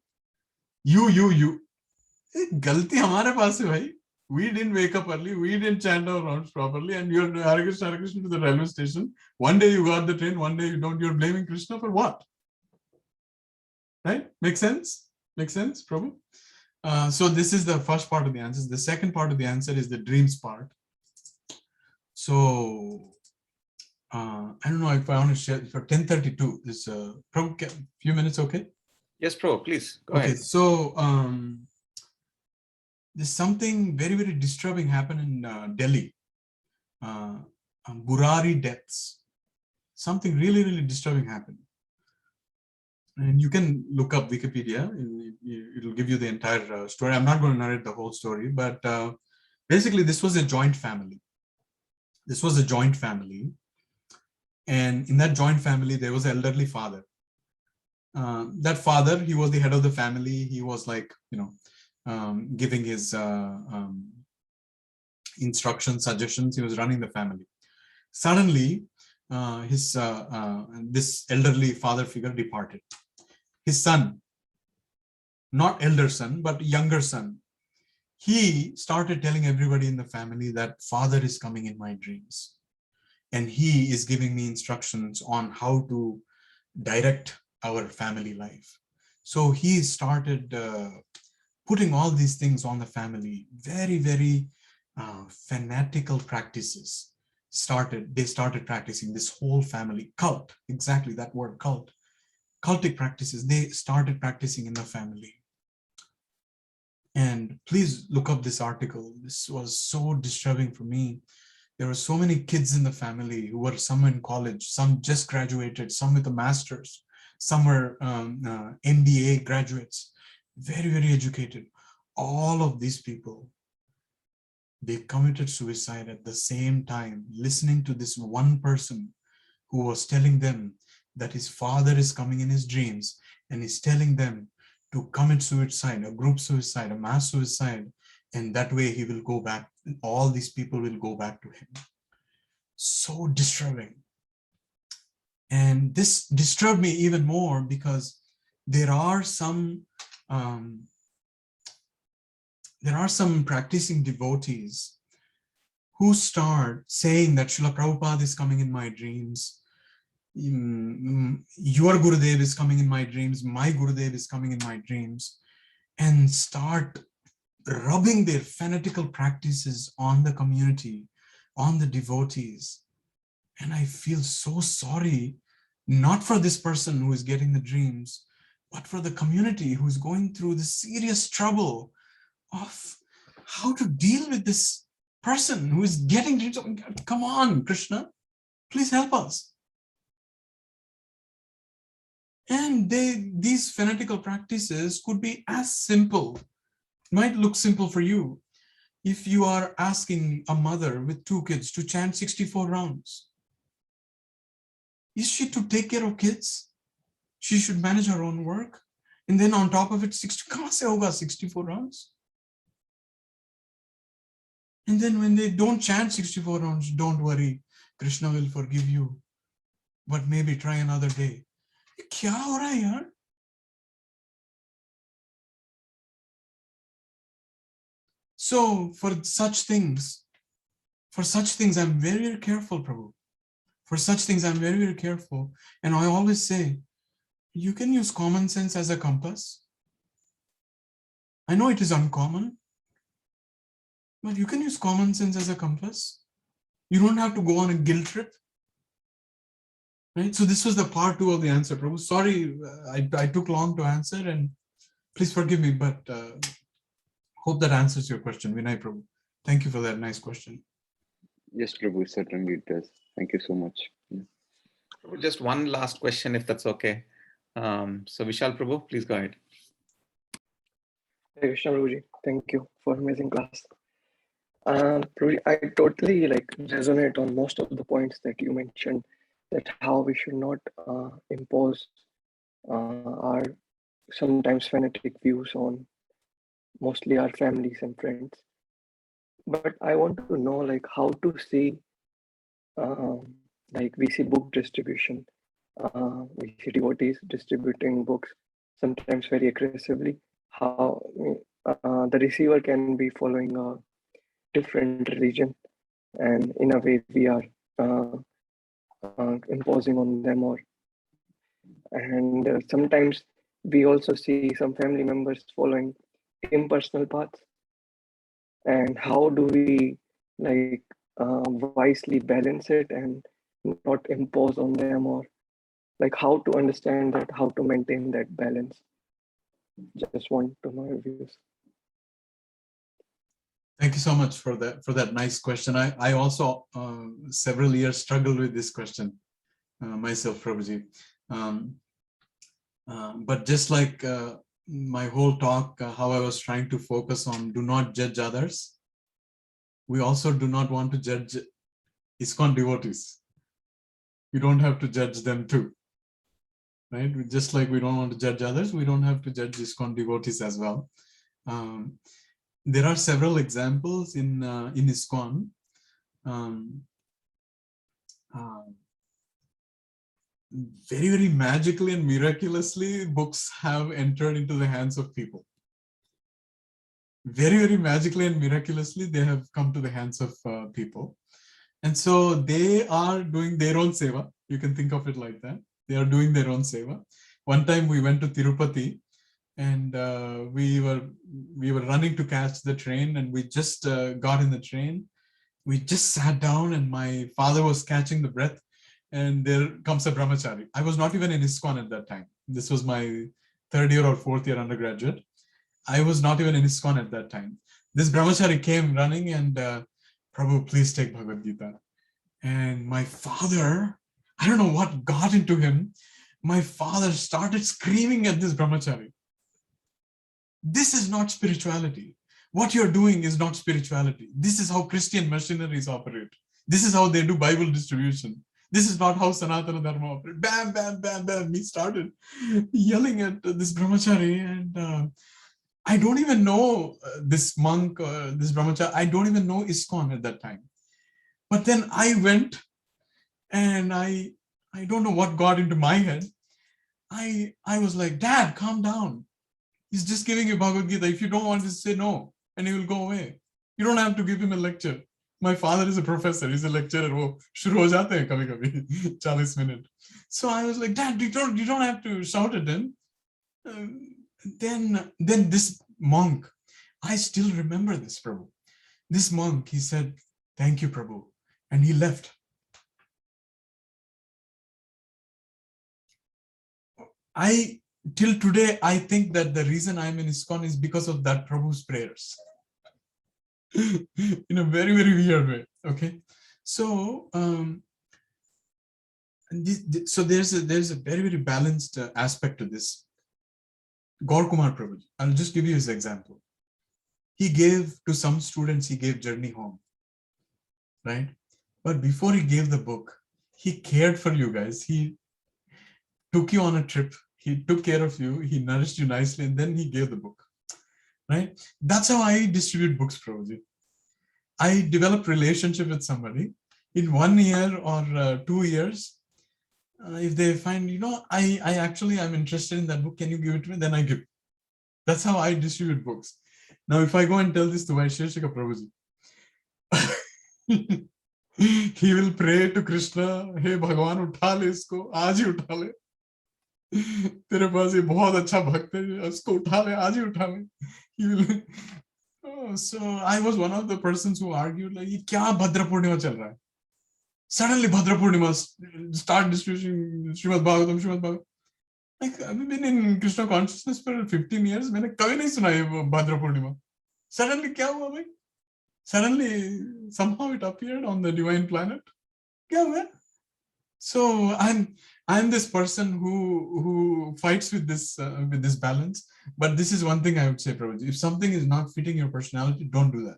You. Galti hamare paas hai bhai. We didn't wake up early. We didn't chant our rounds properly, and you're Hare Krishna to the railway station. One day you got the train, one day you don't. You're blaming Krishna for what? Right? Make sense? Make sense, Prabhu? So this is the first part of the answer. The second part of the answer is the dreams part. So I don't know if I want to share for 10:32. This Prabhu, few minutes, okay? Yes, Prabhu, please go ahead. So there's something very, very disturbing happened in Delhi. Burari deaths. Something really, really disturbing happened. And you can look up Wikipedia. It'll give you the entire story. I'm not going to narrate the whole story, but basically this was a joint family. This was a joint family. And in that joint family, there was an elderly father. That father, he was the head of the family. He was like, giving his instructions, suggestions. He was running the family. Suddenly, this elderly father figure departed. His son, not elder son, but younger son, he started telling everybody in the family that father is coming in my dreams. And he is giving me instructions on how to direct our family life. So he started putting all these things on the family. Very, very fanatical practices. They started practicing, this whole family. Cult, exactly that word, cult. Cultic practices, they started practicing in the family. And please look up this article. This was so disturbing for me. There were so many kids in the family who were some in college, some just graduated, some with a master's, some were MBA graduates, very, very educated. All of these people, they committed suicide at the same time, listening to this one person who was telling them that his father is coming in his dreams and he's telling them to commit suicide, a group suicide, a mass suicide, and that way he will go back, all these people will go back to him. So disturbing. And this disturbed me even more because there are some practicing devotees who start saying that Srila Prabhupada is coming in my dreams, your Gurudev is coming in my dreams, my Gurudev is coming in my dreams, and start rubbing their fanatical practices on the community, on the devotees. And I feel so sorry, not for this person who is getting the dreams, but for the community who is going through the serious trouble of how to deal with this person who is getting dreams. Come on, Krishna, please help us. And these fanatical practices could be as simple, might look simple for you. If you are asking a mother with 2 kids to chant 64 rounds, is she to take care of kids? She should manage her own work. And then on top of it, 64 rounds. And then when they don't chant 64 rounds, don't worry, Krishna will forgive you. But maybe try another day. Kya ho raha hai yaar? So for such things, I'm very, very careful, Prabhu. For such things, I'm very, very careful. And I always say, you can use common sense as a compass. I know it is uncommon, but you can use common sense as a compass. You don't have to go on a guilt trip. Right? So this was the part 2 of the answer, Prabhu. Sorry, I took long to answer, and please forgive me, but hope that answers your question, Vinay Prabhu. Thank you for that nice question. Yes, Prabhu, certainly it does. Thank you so much. Yeah. Just one last question, if that's okay. So Vishal Prabhu, please go ahead. Hey, Krishna Prabhuji, thank you for amazing class. Prabhuji, I totally resonate on most of the points that you mentioned, that how we should not impose our sometimes fanatic views on mostly our families and friends. But I want to know how to see we see book distribution. We see devotees distributing books sometimes very aggressively. How the receiver can be following a different religion, and in a way we are imposing on them, and sometimes we also see some family members following impersonal paths. And how do we wisely balance it and not impose on them, or how to understand that, how to maintain that balance? Just want to know your views. Thank you so much for that nice question. I also several years struggled with this question myself, Prabhuji. But just like my whole talk, how I was trying to focus on do not judge others, we also do not want to judge ISKCON devotees. You don't have to judge them too, right? Just like we don't want to judge others, we don't have to judge ISKCON devotees as well. There are several examples in ISKCON. Very, very magically and miraculously, books have entered into the hands of people. Very, very magically and miraculously, they have come to the hands of people. And so they are doing their own seva. You can think of it like that. They are doing their own seva. One time we went to Tirupati, and we were running to catch the train, and we just got in the train. We just sat down, and my father was catching the breath, and there comes a brahmachari. I was not even in ISKCON at that time. This was my 3rd year or 4th year undergraduate. I was not even in ISKCON at that time. This brahmachari came running, and Prabhu, please take Bhagavad Gita. And my father, I don't know what got into him. My father started screaming at this brahmachari. This is not spirituality. What you're doing is not spirituality. This is how Christian missionaries operate. This is how they do Bible distribution. This is not how Sanatana Dharma operates. Bam, bam, bam, bam. He started yelling at this brahmachari, and I don't even know this monk, this brahmachari. I don't even know ISKCON at that time. But then I went, and I don't know what got into my head. I was like, Dad, calm down. He's just giving you Bhagavad Gita. If you don't want to say no, and he will go away. You don't have to give him a lecture. My father is a professor. He's a lecturer. Oh, shuru ho jate hain kabhi kabhi, 40 minutes. So I was like, Dad, you don't have to shout at him. Then this monk, I still remember this, Prabhu. This monk, he said, thank you, Prabhu. And he left. Till today, I think that the reason I'm in ISKCON is because of that Prabhu's prayers. In a very, very weird way. Okay. So, so there's a very, very balanced aspect to this. Gaur Kumar Prabhuji, I'll just give you his example. He gave to some students, he gave Journey Home, right? But before he gave the book, he cared for you guys. He took you on a trip. He took care of you. He nourished you nicely, and then he gave the book, right? That's how I distribute books, Prabhuji. I develop relationship with somebody. In 1 year or 2 years, if they find, I'm interested in that book, can you give it to me? Then I give. That's how I distribute books. Now, if I go and tell this to Vaisheshika Prabhuji, he will pray to Krishna, hey Bhagwan, utha le isko, aaj hi utha le. तेरे पास ये बहुत अच्छा भक्त है, उसको उठा ले, आज ही उठा ले. He will. So I was one of the persons who argued like, ये क्या भद्र पूर्णिमा चल रहा है? Suddenly Bhadra Purnima start distributing Srimad Bhagavatam. Like, I've been in Krishna consciousness for 15 years. मैंने कभी नहीं सुना ये Bhadra Purnima. Suddenly क्या हुआ भाई? Suddenly somehow it appeared on the divine planet. क्या हुआ? So I'm this person who fights with this balance. But this is one thing I would say, Prabhuji. If something is not fitting your personality, don't do that.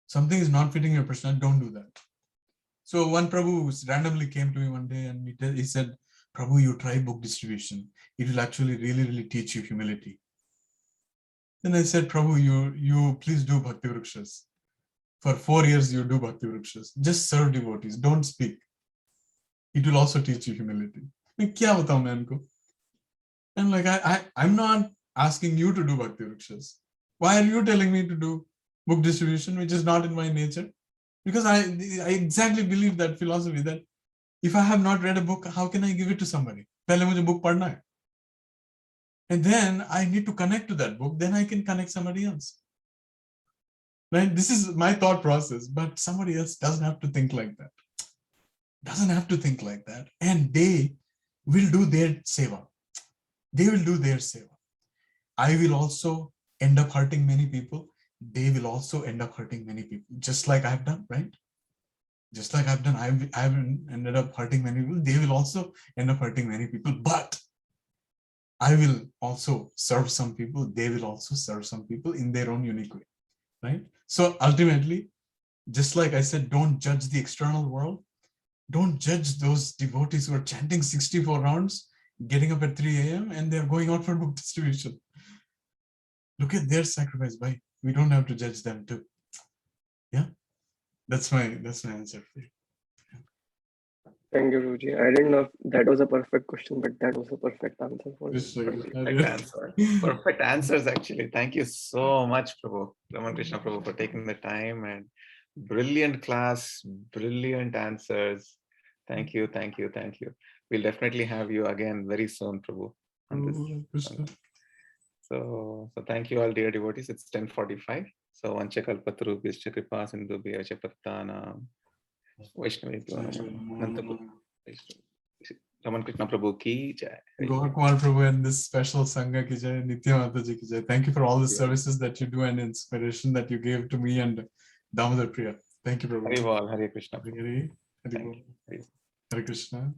Something is not fitting your personality, don't do that. So one Prabhu randomly came to me one day and he said, Prabhu, you try book distribution. It will actually really, really teach you humility. Then I said, Prabhu, you please do Bhakti Vrikshas. For 4 years, you do Bhakti Vrikshas. Just serve devotees, don't speak. It will also teach you humility. And like, I'm not asking you to do Bhakti Vrikshas. Why are you telling me to do book distribution, which is not in my nature? Because I exactly believe that philosophy that if I have not read a book, how can I give it to somebody? Pehle mujhe book padhna hai. And then I need to connect to that book, then I can connect somebody else. Right? This is my thought process, but somebody else doesn't have to think like that. Doesn't have to think like that. And they will do their seva. They will do their seva. I will also end up hurting many people. They will also end up hurting many people, just like I've done, right? Just like I've done, I've ended up hurting many people. They will also end up hurting many people, but I will also serve some people. They will also serve some people in their own unique way, right? So ultimately, just like I said, don't judge the external world. Don't judge those devotees who are chanting 64 rounds, getting up at 3 a.m. and they're going out for book distribution. Look at their sacrifice, bhai. We don't have to judge them too. Yeah, that's my answer for you. Thank you, Prabhuji. I didn't know if that was a perfect question, but that was a perfect answer for me. Perfect answer. Perfect answers, actually. Thank you so much, Prabhu. Ramana Krishna Prabhu, for taking the time, and brilliant class, brilliant answers. Thank you, thank you, thank you. We'll definitely have you again very soon, Prabhu. So thank you all, dear devotees. It's 10:45. So Vancha Kalpataru Bhishya Kripa Sindhu Bhya Pattanam Vaishnavi Raman Krishna Prabhu ki jai. Gaur Kumar Prabhu and this special Sangha ki jai, Nitya Mataji ki jai. Thank you for all the services that you do and inspiration that you gave to me and Damodar Priya. Thank you, Prabhu. Hari Bol, Hare Krishna. Hare Hare, Hare Thank Bol. you. Hari Bol. Hare Krishna.